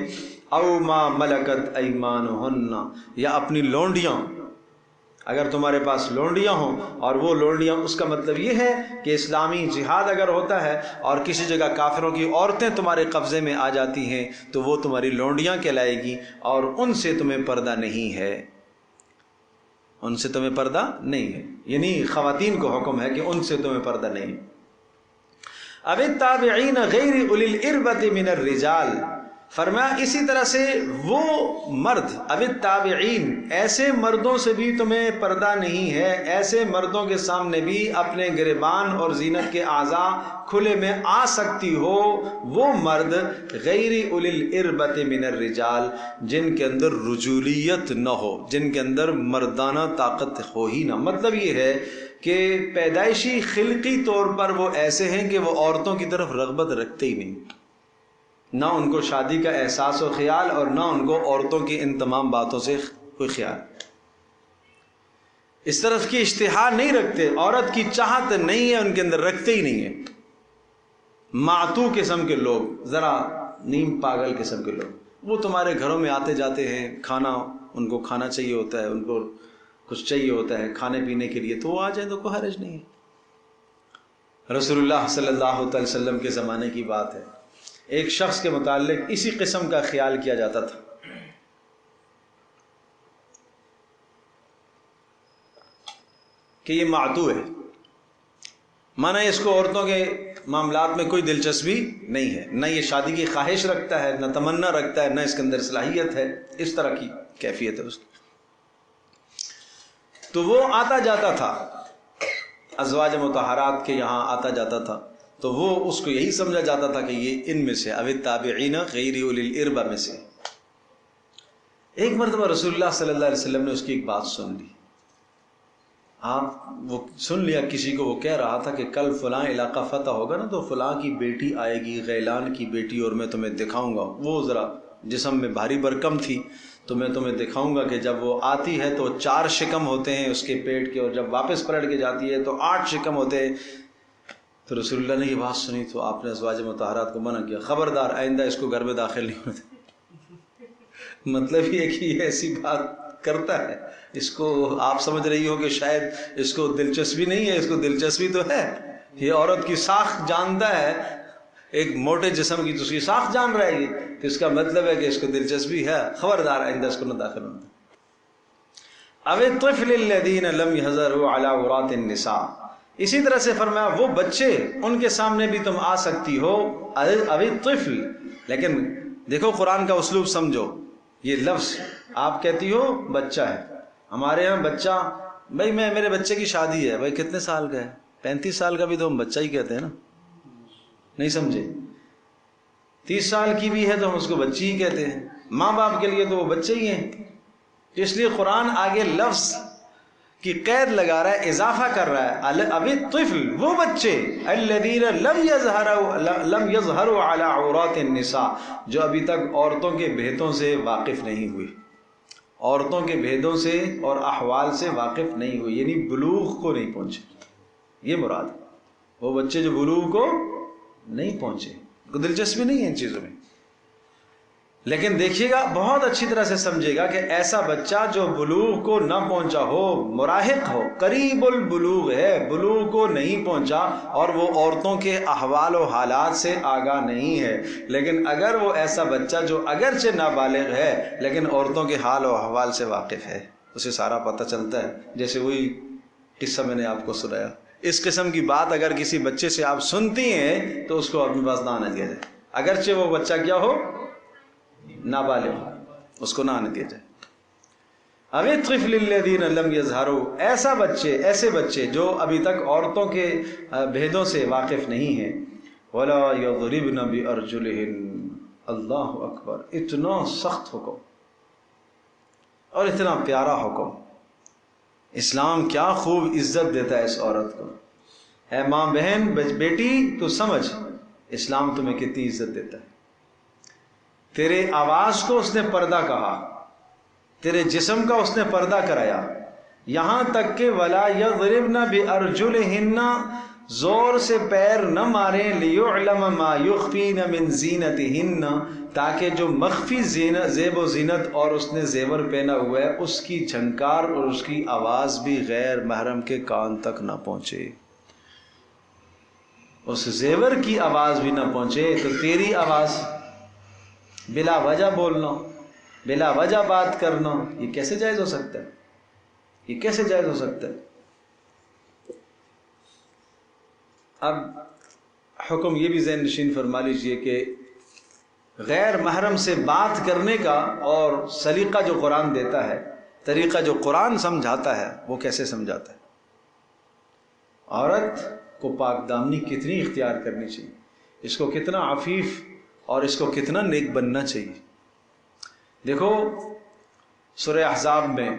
او ما ملکت ایمانہن، یا اپنی لونڈیاں، اگر تمہارے پاس لونڈیاں ہوں، اور وہ لونڈیاں اس کا مطلب یہ ہے کہ اسلامی جہاد اگر ہوتا ہے اور کسی جگہ کافروں کی عورتیں تمہارے قبضے میں آ جاتی ہیں تو وہ تمہاری لونڈیاں کہلائے گی، اور ان سے تمہیں پردہ نہیں ہے، ان سے تمہیں پردہ نہیں ہے، یعنی خواتین کو حکم ہے کہ ان سے تمہیں پردہ نہیں۔ اب التابعین غیر اولی الاربۃ من الرجال، فرمایا اسی طرح سے وہ مرد، اب التابعین، ایسے مردوں سے بھی تمہیں پردہ نہیں ہے، ایسے مردوں کے سامنے بھی اپنے گریبان اور زینت کے اعضاء کھلے میں آ سکتی ہو، وہ مرد غیر اولی الاربۃ من الرجال، جن کے اندر رجولیت نہ ہو، جن کے اندر مردانہ طاقت ہو ہی نہ۔ مطلب یہ ہے کہ پیدائشی خلقی طور پر وہ ایسے ہیں کہ وہ عورتوں کی طرف رغبت رکھتے ہی نہیں، نہ ان کو شادی کا احساس و خیال، اور نہ ان کو عورتوں کی ان تمام باتوں سے کوئی خیال، اس طرف کی اشتہا نہیں رکھتے، عورت کی چاہت نہیں ہے ان کے اندر، رکھتے ہی نہیں ہیں۔ معتو قسم کے لوگ، ذرا نیم پاگل قسم کے لوگ، وہ تمہارے گھروں میں آتے جاتے ہیں، کھانا ان کو کھانا چاہیے ہوتا ہے، ان کو کچھ چاہیے ہوتا ہے کھانے پینے کے لیے، تو وہ آ جائیں تو کوئی حرج نہیں ہے۔ رسول اللہ صلی اللہ علیہ وسلم کے زمانے کی بات ہے، ایک شخص کے متعلق اسی قسم کا خیال کیا جاتا تھا کہ یہ معتو ہے، مانا اس کو عورتوں کے معاملات میں کوئی دلچسپی نہیں ہے، نہ یہ شادی کی خواہش رکھتا ہے، نہ تمنا رکھتا ہے، نہ اس کے اندر صلاحیت ہے، اس طرح کی کیفیت ہے اس کی۔ تو وہ آتا جاتا تھا ازواج مطہرات کے یہاں آتا جاتا تھا، تو وہ اس کو یہی سمجھا جاتا تھا کہ یہ ان میں سے، اب التابعین غیر اولی الاربہ میں سے۔ ایک مرتبہ رسول اللہ صلی اللہ علیہ وسلم نے اس کی ایک بات سن لی، وہ سن لیا کسی کو، وہ کہہ رہا تھا کہ کل فلاں علاقہ فتح ہوگا نا تو فلاں کی بیٹی آئے گی، غیلان کی بیٹی، اور میں تمہیں دکھاؤں گا، وہ ذرا جسم میں بھاری بھرکم تھی، تو میں تمہیں دکھاؤں گا کہ جب وہ آتی ہے تو 4 شکم ہوتے ہیں اس کے پیٹ کے، اور جب واپس پلٹ کے جاتی ہے تو 8 شکم ہوتے ہیں۔ تو رسول اللہ نے یہ بات سنی تو آپ نے ازواج مطہرات کو منع کیا، خبردار آئندہ اس کو گھر میں داخل نہیں ہوتے۔ مطلب یہ کہ یہ ایسی بات کرتا ہے، اس کو آپ سمجھ رہی ہو کہ شاید اس کو دلچسپی نہیں ہے، اس کو دلچسپی تو ہے، یہ عورت کی ساخت جانتا ہے، ایک موٹے جسم کی تو اس کی ساخت جان رہا ہے یہ، تو اس کا مطلب ہے کہ اس کو دلچسپی ہے، خبردار آئندہ اس کو نہ داخل ہونا۔ او الطفل الذین لم یظہروا علی عورات النساء، اسی طرح سے فرمایا وہ بچے ان کے سامنے بھی تم آ سکتی ہو، او الطفل، لیکن دیکھو قرآن کا اسلوب سمجھو، یہ لفظ آپ کہتی ہو بچہ ہے، ہمارے ہاں بچہ، بھائی میرے بچے کی شادی ہے، بھائی کتنے سال کا ہے؟ 35 سال کا بھی تو ہم بچہ ہی کہتے ہیں نا، نہیں سمجھے؟ 30 سال کی بھی ہے تو ہم اس کو بچی ہی کہتے ہیں، ماں باپ کے لیے تو وہ بچے ہی ہیں۔ اس لیے قرآن آگے لفظ کی قید لگا رہا ہے، اضافہ کر رہا ہے، اب الطفل، وہ بچے، الذین لم یظہروا علی عورات النساء، جو ابھی تک عورتوں کے بھیدوں سے واقف نہیں ہوئے، عورتوں کے بھیدوں سے اور احوال سے واقف نہیں ہوئے، یعنی بلوغ کو نہیں پہنچے، یہ مراد ہے۔ وہ بچے جو بلوغ کو نہیں پہنچے، کو دلچسپی نہیں ہے ان چیزوں میں۔ لیکن دیکھیے گا، بہت اچھی طرح سے سمجھے گا کہ ایسا بچہ جو بلوغ کو نہ پہنچا ہو، مراہق ہو، قریب البلوغ ہے، بلوغ کو نہیں پہنچا اور وہ عورتوں کے احوال و حالات سے آگاہ نہیں ہے، لیکن اگر وہ ایسا بچہ جو اگرچہ نابالغ ہے لیکن عورتوں کے حال و احوال سے واقف ہے، اسے سارا پتہ چلتا ہے، جیسے وہی قصہ میں نے آپ کو سنایا، اس قسم کی بات اگر کسی بچے سے آپ سنتی ہیں تو اس کو اپنے پاس نہ آنے دیا جائے، اگرچہ وہ بچہ کیا ہو، نابالغ، اس کو نہ آنے دیا جائے۔ او الطفل الذین لم یظہروا، ایسے بچے جو ابھی تک عورتوں کے بھیدوں سے واقف نہیں ہیں، ولا یضربن بارجلہن، اللہ اکبر، اتنا سخت حکم اور اتنا پیارا حکم، اسلام کیا خوب عزت دیتا ہے اس عورت کو۔ اے ماں بہن بیٹی تو سمجھ اسلام تمہیں کتنی عزت دیتا ہے، تیرے آواز کو اس نے پردہ کہا، تیرے جسم کا اس نے پردہ کرایا، یہاں تک کہ ولا یضربن بارجلہن، زور سے پیر نہ ماریں، لیعلم ما یخفین من زینتہن، تاکہ جو مخفی زیب و زینت اور اس نے زیور پہنا ہوا ہے اس کی جھنکار اور اس کی آواز بھی غیر محرم کے کان تک نہ پہنچے، اس زیور کی آواز بھی نہ پہنچے، تو تیری آواز بلا وجہ بولنا، بلا وجہ بات کرنا، یہ کیسے جائز ہو سکتا ہے؟ یہ کیسے جائز ہو سکتا ہے؟ اب حکم یہ بھی ذہن نشین فرما لیجئے کہ غیر محرم سے بات کرنے کا اور سلیقہ جو قرآن دیتا ہے، طریقہ جو قرآن سمجھاتا ہے، وہ کیسے سمجھاتا ہے؟ عورت کو پاک دامنی کتنی اختیار کرنی چاہیے، اس کو کتنا عفیف اور اس کو کتنا نیک بننا چاہیے۔ دیکھو سورہ احزاب میں،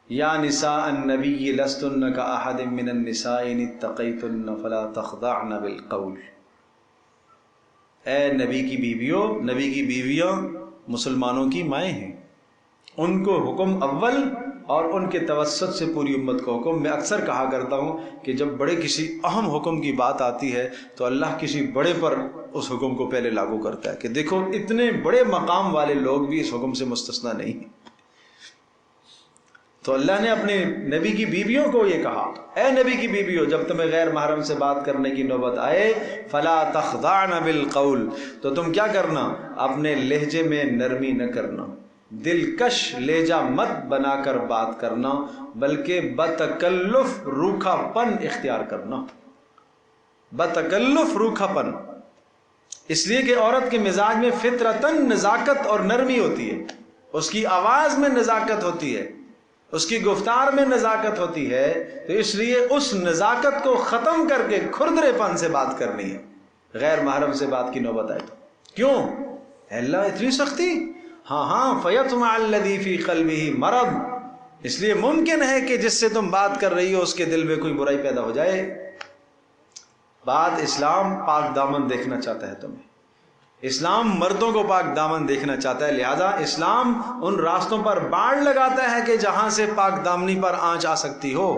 یا نساء النبی لستن کاحد من النساء ان اتقیتن فلا تخضعن بالقول، اے نبی کی بیویوں، نبی کی بیویاں مسلمانوں کی مائیں ہیں، ان کو حکم اول اور ان کے توسط سے پوری امت کو حکم۔ میں اکثر کہا کرتا ہوں کہ جب بڑے کسی اہم حکم کی بات آتی ہے تو اللہ کسی بڑے پر اس حکم کو پہلے لاگو کرتا ہے کہ دیکھو اتنے بڑے مقام والے لوگ بھی اس حکم سے مستثنا نہیں ہیں۔ تو اللہ نے اپنے نبی کی بیویوں کو یہ کہا، اے نبی کی بیویوں، جب تمہیں غیر محرم سے بات کرنے کی نوبت آئے، فلا تخضعن بالقول، تو تم کیا کرنا، اپنے لہجے میں نرمی نہ کرنا، دلکش لہجہ مت بنا کر بات کرنا، بلکہ بتکلف روکھا پن اختیار کرنا، بتکلف روکھا پن، اس لیے کہ عورت کے مزاج میں فطرتاً نزاکت اور نرمی ہوتی ہے، اس کی آواز میں نزاکت ہوتی ہے، اس کی گفتار میں نزاکت ہوتی ہے، تو اس لیے اس نزاکت کو ختم کر کے کھردرے پن سے بات کرنی ہے غیر محرم سے بات کی نوبت آئے تو۔ کیوں اے اللہ اتنی سختی؟ ہاں فیطمع الذی فی قلبہ مرض، اس لیے ممکن ہے کہ جس سے تم بات کر رہی ہو اس کے دل میں کوئی برائی پیدا ہو جائے۔ بات اسلام پاک دامن دیکھنا چاہتا ہے تمہیں، اسلام مردوں کو پاک دامن دیکھنا چاہتا ہے، لہذا اسلام ان راستوں پر باڑ لگاتا ہے کہ جہاں سے پاک دامنی پر آنچ آ سکتی ہو۔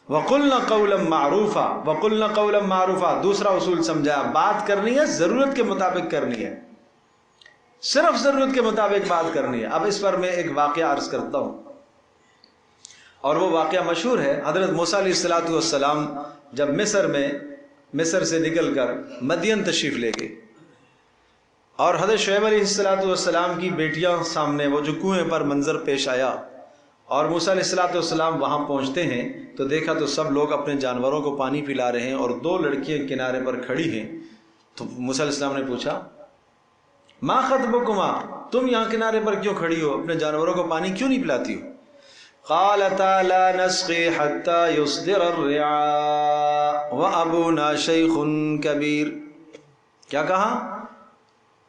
وَقُلْنَا قَوْلًا مَعْرُوفًا، وَقُلْنَا قَوْلًا مَعْرُوفًا، دوسرا اصول سمجھا، بات کرنی ہے ضرورت کے مطابق کرنی ہے، صرف ضرورت کے مطابق بات کرنی ہے۔ اب اس پر میں ایک واقعہ عرض کرتا ہوں، اور وہ واقعہ مشہور ہے۔ حضرت موسیٰ علیہ السلام جب مصر میں مصر سے نکل کر مدین تشریف لے گئے، اور حضرت شعیب علیہ السلام کی بیٹیاں سامنے، وہ جو کنویں پر منظر پیش آیا، اور موسیٰ علیہ السلام وہاں پہنچتے ہیں تو دیکھا تو سب لوگ اپنے جانوروں کو پانی پلا رہے ہیں، اور 2 لڑکیاں کنارے پر کھڑی ہیں۔ تو موسیٰ علیہ السلام نے پوچھا ما خطبکما، تم یہاں کنارے پر کیوں کھڑی ہو، اپنے جانوروں کو پانی کیوں نہیں پلاتی ہو؟ قالتا لا نسقی حتی یصدر الرعاء وابونا شیخ کبیر۔ کیا کہا؟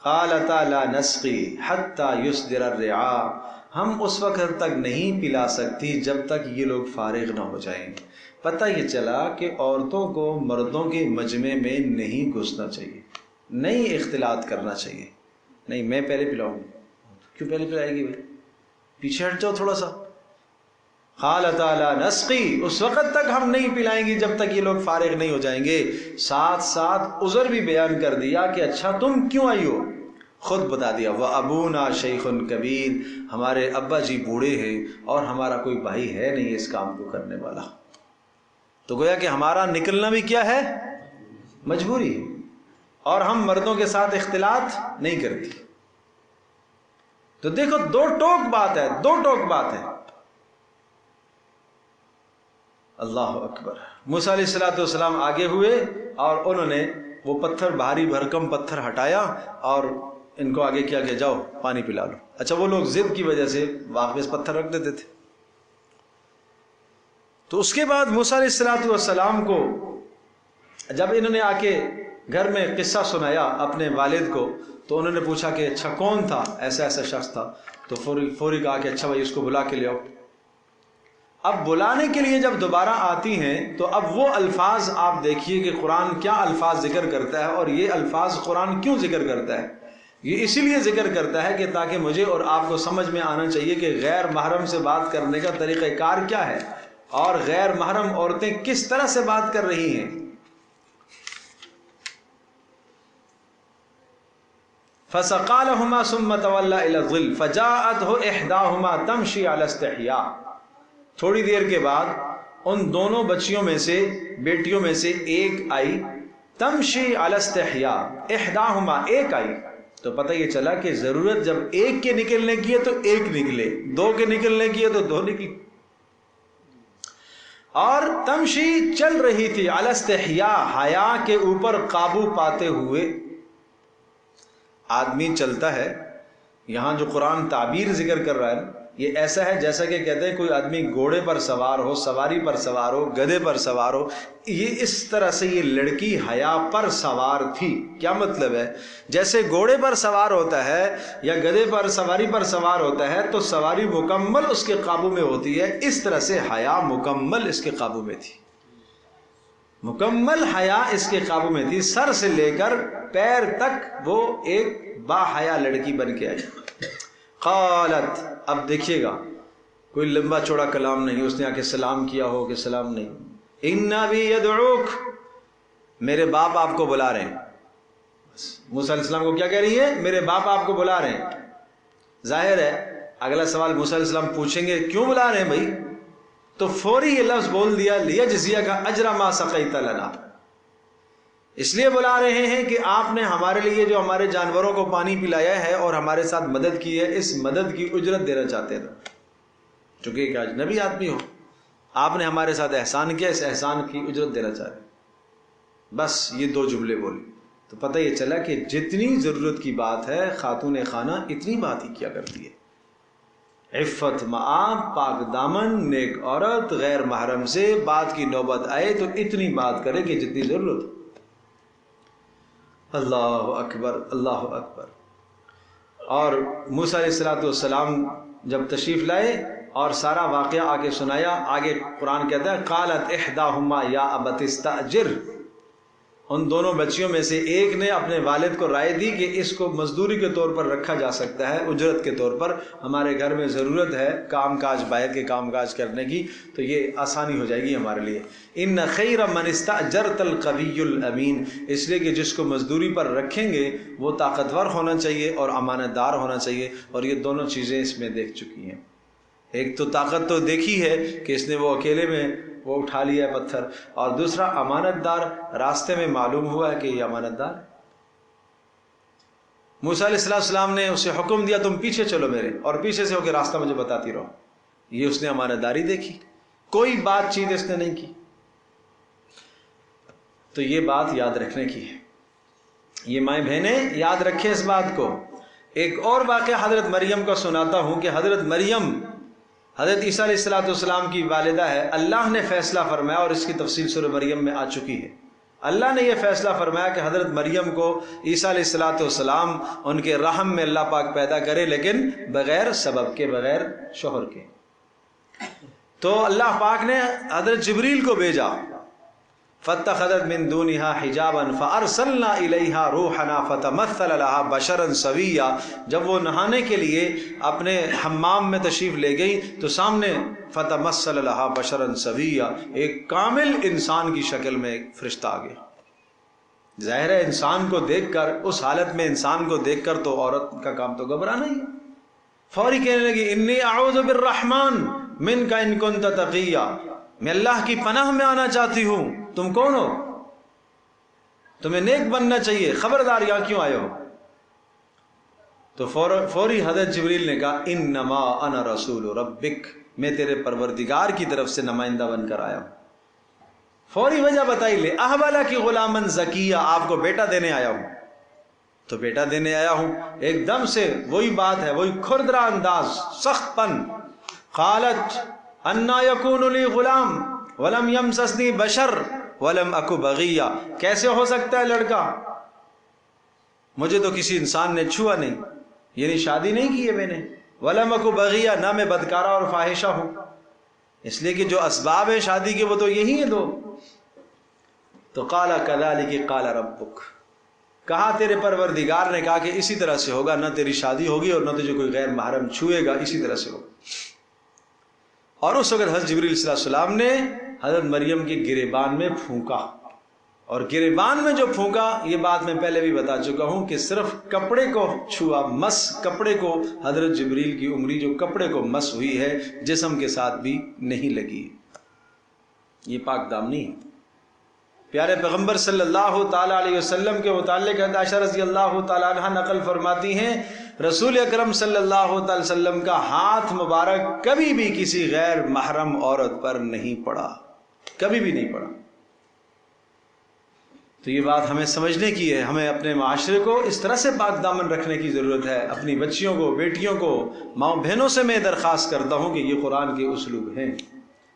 قالتا لا نسقی حتی یصدر الرعاء، ہم اس وقت تک نہیں پلا سکتی جب تک یہ لوگ فارغ نہ ہو جائیں۔ پتہ یہ چلا کہ عورتوں کو مردوں کے مجمع میں نہیں گھسنا چاہیے، نہیں اختلاط کرنا چاہیے۔ نہیں میں پہلے پلاؤں گی، کیوں پہلے پلائے گی بھائی، پیچھے ہٹ جاؤ تھوڑا سا۔ قالتا لا نسقی، اس وقت تک ہم نہیں پلائیں گی جب تک یہ لوگ فارغ نہیں ہو جائیں گے۔ ساتھ ساتھ عذر بھی بیان کر دیا کہ اچھا تم کیوں آئی ہو، خود بتا دیا وَأَبُونَا شَيْخٌ کبیر، ہمارے ابا جی بوڑھے ہیں اور ہمارا کوئی بھائی ہے نہیں اس کام کو کرنے والا۔ تو گویا کہ ہمارا نکلنا بھی کیا ہے، مجبوری ہے، اور ہم مردوں کے ساتھ اختلاط نہیں کرتی۔ تو دیکھو 2 ٹوک بات ہے، 2 ٹوک بات ہے۔ اللہ اکبر۔ موسیٰ علیہ السلام آگے ہوئے اور انہوں نے وہ پتھر، بھاری بھرکم پتھر ہٹایا اور ان کو آگے کیا کہ جاؤ پانی پلا لو۔ اچھا وہ لوگ ضد کی وجہ سے واپس پتھر رکھ دیتے تھے۔ تو اس کے بعد موسیٰ علیہ السلام کو جب انہوں نے آ کے گھر میں قصہ سنایا اپنے والد کو، تو انہوں نے پوچھا کہ اچھا کون تھا، ایسا ایسا شخص تھا۔ تو فوری کہا کہ اچھا بھائی اس کو بلا کے لے آؤ۔ اب بلانے کے لیے جب دوبارہ آتی ہیں تو اب وہ الفاظ آپ دیکھیے کہ قرآن کیا الفاظ ذکر کرتا ہے، اور یہ الفاظ قرآن کیوں ذکر کرتا ہے۔ یہ اسی لیے ذکر کرتا ہے کہ تاکہ مجھے اور آپ کو سمجھ میں آنا چاہیے کہ غیر محرم سے بات کرنے کا طریقہ کار کیا ہے، اور غیر محرم عورتیں کس طرح سے بات کر رہی ہیں۔ فَسَقَى لَهُمَا ثُمَّ تَوَلَّى إِلَى الظِّلِّ فَجَاءَتْهُ إِحْدَاهُمَا تَمْشِي عَلَى اسْتِحْيَاءٍ۔ تھوڑی دیر کے بعد ان دونوں بچیوں میں سے، بیٹیوں میں سے ایک آئی، تمشی علی استحیاء، احداہما، ایک آئی۔ تو پتہ یہ چلا کہ ضرورت جب ایک کے نکلنے کی ہے تو ایک نکلے، 2 کے نکلنے کی ہے تو 2 نکلے۔ اور تمشی چل رہی تھی علی استحیاء، حیا کے اوپر قابو پاتے ہوئے۔ آدمی چلتا ہے، یہاں جو قرآن تعبیر ذکر کر رہا ہے یہ ایسا ہے جیسا کہ کہتے ہیں کوئی آدمی گھوڑے پر سوار ہو، سواری پر سوار ہو، گدھے پر سوار ہو۔ یہ اس طرح سے یہ لڑکی حیا پر سوار تھی۔ کیا مطلب ہے؟ جیسے گھوڑے پر سوار ہوتا ہے یا گدھے پر سواری پر سوار ہوتا ہے تو سواری مکمل اس کے قابو میں ہوتی ہے، اس طرح سے حیا مکمل اس کے قابو میں تھی، مکمل حیا اس کے قابو میں تھی، سر سے لے کر پیر تک وہ ایک با حیا لڑکی بن کے آئی۔ قالت، اب دیکھیے گا کوئی لمبا چوڑا کلام نہیں، اس نے آ کے سلام کیا ہو کہ سلام نہیں، ان ابی یدعوک، میرے باپ آپ کو بلا رہے ہیں۔ موسیٰ علیہ السلام کو کیا کہہ رہی ہے؟ میرے باپ آپ کو بلا رہے ہیں۔ ظاہر ہے اگلا سوال موسیٰ علیہ السلام پوچھیں گے کیوں بلا رہے ہیں بھائی، تو فوری یہ لفظ بول دیا لیجزیک اجر ما سقیت لنا، اس لیے بلا رہے ہیں کہ آپ نے ہمارے لیے جو ہمارے جانوروں کو پانی پلایا ہے اور ہمارے ساتھ مدد کی ہے، اس مدد کی اجرت دینا چاہتے تھے، چونکہ ایک اجنبی آدمی ہو، آپ نے ہمارے ساتھ احسان کیا، اس احسان کی اجرت دینا چاہ رہے ہیں۔ بس یہ 2 جملے بولے تو پتہ یہ چلا کہ جتنی ضرورت کی بات ہے خاتون خانہ اتنی بات ہی کیا کرتی ہے۔ عفت مآب، پاک دامن، نیک عورت، غیر محرم سے بات کی نوبت آئے تو اتنی بات کرے کہ جتنی ضرورت ہو۔ اللہ اکبر، اللہ اکبر۔ اور موسیٰ علیہ السلام جب تشریف لائے اور سارا واقعہ آگے سنایا، آگے قرآن کہتا ہے قالت احداہما یا ابت استاجر، ان دونوں بچیوں میں سے ایک نے اپنے والد کو رائے دی کہ اس کو مزدوری کے طور پر رکھا جا سکتا ہے، اجرت کے طور پر، ہمارے گھر میں ضرورت ہے کام کاج، باہر کے کام کاج کرنے کی، تو یہ آسانی ہو جائے گی ہمارے لیے۔ ان خیر من استاجرت القوی الامین، اس لیے کہ جس کو مزدوری پر رکھیں گے وہ طاقتور ہونا چاہیے اور امانت دار ہونا چاہیے، اور یہ دونوں چیزیں اس میں دیکھ چکی ہیں۔ ایک تو طاقت تو دیکھی ہے کہ اس نے وہ اکیلے میں وہ اٹھا لیا ہے پتھر، اور دوسرا امانت دار راستے میں معلوم ہوا ہے کہ یہ امانت دار ہے۔ موسیٰ علیہ السلام نے اسے حکم دیا تم پیچھے چلو میرے، اور پیچھے سے ہو کے راستہ مجھے بتاتی رہو۔ یہ اس نے امانت داری دیکھی، کوئی بات چیت اس نے نہیں کی۔ تو یہ بات یاد رکھنے کی ہے، یہ مائیں بہنیں یاد رکھیں اس بات کو۔ ایک اور واقعہ حضرت مریم کا سناتا ہوں کہ حضرت مریم حضرت عیسیٰ علیہ السلام کی والدہ ہے۔ اللہ نے فیصلہ فرمایا، اور اس کی تفصیل سورہ مریم میں آ چکی ہے۔ اللہ نے یہ فیصلہ فرمایا کہ حضرت مریم کو عیسیٰ علیہ السلام ان کے رحم میں اللہ پاک پیدا کرے، لیکن بغیر سبب کے، بغیر شوہر کے۔ تو اللہ پاک نے حضرت جبریل کو بھیجا، فاتخذت من دونها حجابا فارسلنا الیہا روحنا فتمثل لها بشرا سویا۔ جب وہ نہانے کے لیے اپنے حمام میں تشریف لے گئی تو سامنے فتمثل لها بشرا سویا، ایک کامل انسان کی شکل میں ایک فرشتہ آ گیا۔ ظاہر ہے انسان کو دیکھ کر، اس حالت میں انسان کو دیکھ کر تو عورت کا کام تو گھبرانا ہی ہے۔ فوری کہنے لگی انی اعوذ بالرحمن منک ان کنت تقیا، میں اللہ کی پناہ میں آنا چاہتی ہوں، تم کون ہو؟ تمہیں نیک بننا چاہیے، خبردار یہاں کیوں آئے ہو؟ تو فوری حضرت جبریل نے کہا انما انا رسول ربک، میں تیرے پروردگار کی طرف سے نمائندہ بن کر آیا ہوں۔ فوری وجہ بتائی، لے احوالہ کی غلامن زکیہ، آپ کو بیٹا دینے آیا ہوں۔ تو بیٹا دینے آیا ہوں، ایک دم سے وہی بات ہے، وہی کھردرا انداز، سخت پن۔ قالت انا یکون لی غلام ولم یمسسنی بشر ولم اکو بغیہ، کیسے ہو سکتا ہے لڑکا، مجھے تو کسی انسان نے چھوا نہیں، یعنی شادی نہیں کی ہے میں نے، ولم اکو بغیہ، نہ میں بدکارہ اور فاحشہ ہوں، اس لیے کہ جو اسباب ہیں شادی کے وہ تو یہی ہیں دو۔ تو قال کذالک قال ربک، کہا تیرے پروردگار نے کہا کہ اسی طرح سے ہوگا، نہ تیری شادی ہوگی اور نہ تجھے کوئی غیر محرم چھوئے گا، اسی طرح سے ہوگا۔ اور اس وقت حضرت جبریل صلی اللہ علیہ وسلم نے حضرت مریم کے گریبان میں پھونکا، اور گریبان میں جو پھونکا، یہ بات میں پہلے بھی بتا چکا ہوں کہ صرف کپڑے کو چھوا، مس کپڑے کو، حضرت جبریل کی انگلی جو کپڑے کو مس ہوئی ہے، جسم کے ساتھ بھی نہیں لگی۔ یہ پاک دامنی ہے۔ پیارے پیغمبر صلی اللہ تعالیٰ علیہ وسلم کے متعلق عائشہ رضی اللہ تعالیٰ عنہ نقل فرماتی ہیں، رسول اکرم صلی اللہ تعالی وسلم کا ہاتھ مبارک کبھی بھی کسی غیر محرم عورت پر نہیں پڑا، کبھی بھی نہیں پڑا۔ تو یہ بات ہمیں سمجھنے کی ہے، ہمیں اپنے معاشرے کو اس طرح سے پاک دامن رکھنے کی ضرورت ہے۔ اپنی بچیوں کو، بیٹیوں کو، ماں بہنوں سے میں درخواست کرتا ہوں کہ یہ قرآن کے اسلوب ہیں،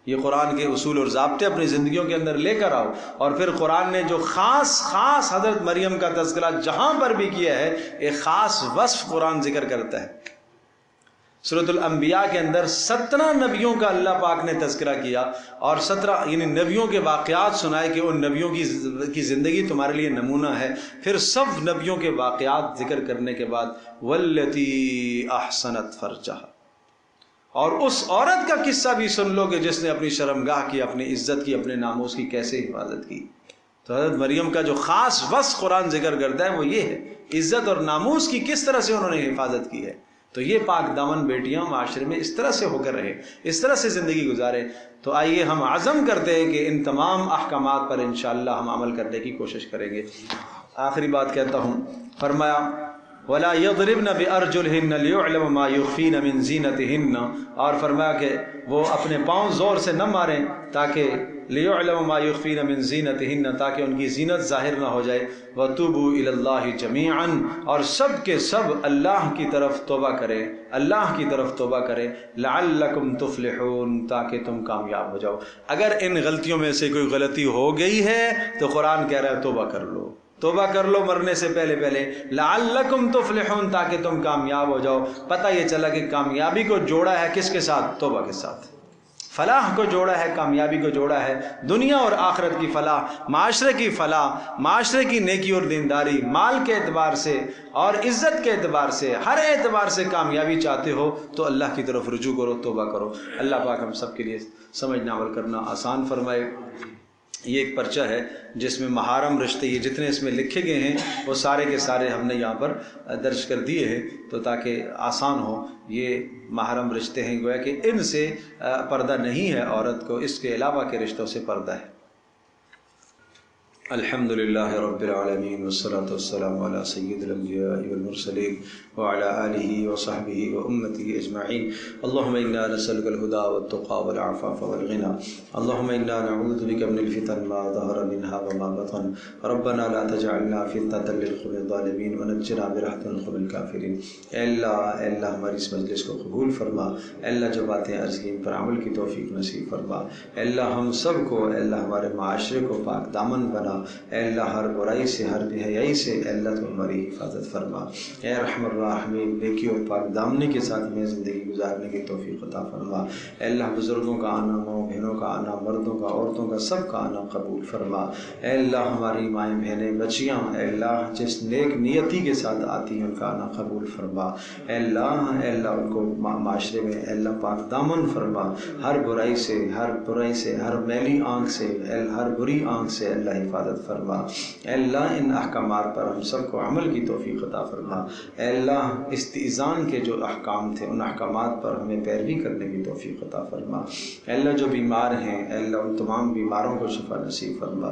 یہ قرآن کے اصول اور ضابطے اپنی زندگیوں کے اندر لے کر آؤ۔ اور پھر قرآن نے جو خاص حضرت مریم کا تذکرہ جہاں پر بھی کیا ہے، ایک خاص وصف قرآن ذکر کرتا ہے۔ سورۃ الانبیاء کے اندر 17 نبیوں کا اللہ پاک نے تذکرہ کیا، اور 17 یعنی نبیوں کے واقعات سنائے کہ ان نبیوں کی زندگی تمہارے لیے نمونہ ہے۔ پھر سب نبیوں کے واقعات ذکر کرنے کے بعد واللتی احسنت فرجہا، اور اس عورت کا قصہ بھی سن لو کہ جس نے اپنی شرمگاہ کی، اپنی عزت کی، اپنے ناموس کی کیسے حفاظت کی۔ تو حضرت مریم کا جو خاص وصف قرآن ذکر کرتا ہے وہ یہ ہے، عزت اور ناموس کی کس طرح سے انہوں نے حفاظت کی ہے۔ تو یہ پاک دامن بیٹیاں معاشرے میں اس طرح سے ہو کر رہے، اس طرح سے زندگی گزارے۔ تو آئیے ہم عزم کرتے ہیں کہ ان تمام احکامات پر انشاءاللہ ہم عمل کرنے کی کوشش کریں گے۔ آخری بات کہتا ہوں، فرمایا وَلَا يَضْرِبْنَ بِأَرْجُلِهِنَّ لِيُعْلَمَ مَا يُخْفِينَ مِنْ زِينَتِهِنَّ، اور فرمایا کہ وہ اپنے پاؤں زور سے نہ ماریں تاکہ لِيُعْلَمَ مَا يُخْفِينَ مِنْ زِينَتِهِنَّ، تاکہ ان کی زینت ظاہر نہ ہو جائے۔ وَتُوبُوا إِلَى اللَّهِ جَمِيعًا، اور سب کے سب اللہ کی طرف توبہ کریں، اللہ کی طرف توبہ کریں، لَعَلَّكُمْ تُفْلِحُونَ، تاکہ تم کامیاب ہو جاؤ۔ اگر ان غلطیوں میں سے کوئی غلطی ہو گئی ہے تو قرآن کہہ رہا ہے توبہ کر لو، توبہ کر لو مرنے سے پہلے پہلے، لعلکم تفلحون، تاکہ تم کامیاب ہو جاؤ۔ پتہ یہ چلا کہ کامیابی کو جوڑا ہے کس کے ساتھ؟ توبہ کے ساتھ۔ فلاح کو جوڑا ہے، کامیابی کو جوڑا ہے، دنیا اور آخرت کی فلاح، معاشرے کی فلاح، معاشرے کی نیکی اور دینداری، مال کے اعتبار سے اور عزت کے اعتبار سے، ہر اعتبار سے کامیابی چاہتے ہو تو اللہ کی طرف رجوع کرو، توبہ کرو۔ اللہ پاک ہم سب کے لیے سمجھنا عمل کرنا آسان فرمائے۔ یہ ایک پرچہ ہے جس میں محارم رشتے یہ جتنے اس میں لکھے گئے ہیں وہ سارے کے سارے ہم نے یہاں پر درج کر دیے ہیں، تو تاکہ آسان ہو۔ یہ محرم رشتے ہیں، گویا کہ ان سے پردہ نہیں ہے عورت کو، اس کے علاوہ کے رشتوں سے پردہ ہے۔ الحمد للہ رب العالمین والصلاة والسلام علی سید الانبیاء والمرسلین وعلى آلہ وصحبہ وامتہ اجمعین۔ اللہم انا نسألک الہدى والتقى والعفاف والغنى، اللہم انا نعوذ بک من الفتن ما ظہر منها وما بطن، ربنا لا تجعلنا فتنة للقوم الظالمین ونجنا برحمتک من القوم الکافرین۔ اے اللہ ہماری اس مجلس کو قبول فرما، اے اللہ جو باتیں عرض کی ان پر عمل کی توفیق نصیب فرما، اے اللہ ہم سب کو، اے اللہ ہمارے معاشرے کو پاک دامن بنا، اے اللہ ہر برائی سے، ہر بے حیائی سے اے اللہ تو ہماری حفاظت فرما، اے ارحم الراحمین نیکی اور پاک دامنی کے ساتھ ہمیں زندگی گزارنے کی توفیق عطا فرما، اے اللہ بزرگوں کا آنا، ماؤں بہنوں کا آنا، مردوں کا، عورتوں کا، سب کا آنا قبول فرما، اے اللہ ہماری مائیں بہنیں بچیاں اے اللہ جس نیک نیتی کے ساتھ آتی ہیں ان کا آنا قبول فرما، اے اللہ ان کو معاشرے میں اے اللہ پاک دامن فرما، ہر برائی سے، ہر میلی آنکھ سے، ہر بری آنکھ سے اللہ حفاظت فرما، اے اللہ ان احکامات پر ہم سب کو عمل کی توفیق عطا فرما، اے اللہ استئذان کے جو احکام تھے ان احکامات پر ہمیں پیروی کرنے کی توفیق عطا فرما، اے اللہ جو بیمار ہیں اے اللہ ان تمام بیماروں کو شفا نصیب فرما۔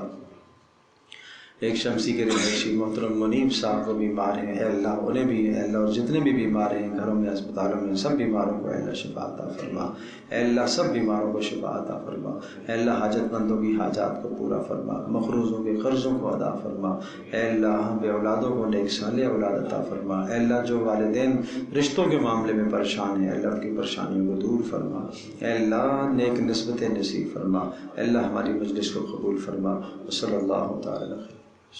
ایک شمسی کے رہائشی محترم منیب صاحب وہ بیمار ہیں، اے اللہ انہیں بھی، اے اللہ اور جتنے بھی بیمار ہیں گھروں میں، اسپتالوں میں، سب بیماروں کو اے اللہ شفا عطا فرما، اے اللہ سب بیماروں کو شفا عطا فرما، اے اللہ حاجت مندوں کی حاجات کو پورا فرما، مقروضوں کے قرضوں کو ادا فرما، اے اللہ بے اولادوں کو نیک صالح اولاد عطا فرما، اے اللہ جو والدین رشتوں کے معاملے میں پریشان ہیں اے اللہ ان کی پریشانیوں کو دور فرما، اے اللہ نیک نسبتیں نصیب فرما، اے اللہ ہماری مجلس کو قبول فرما، وصلی اللہ تعالی علیہ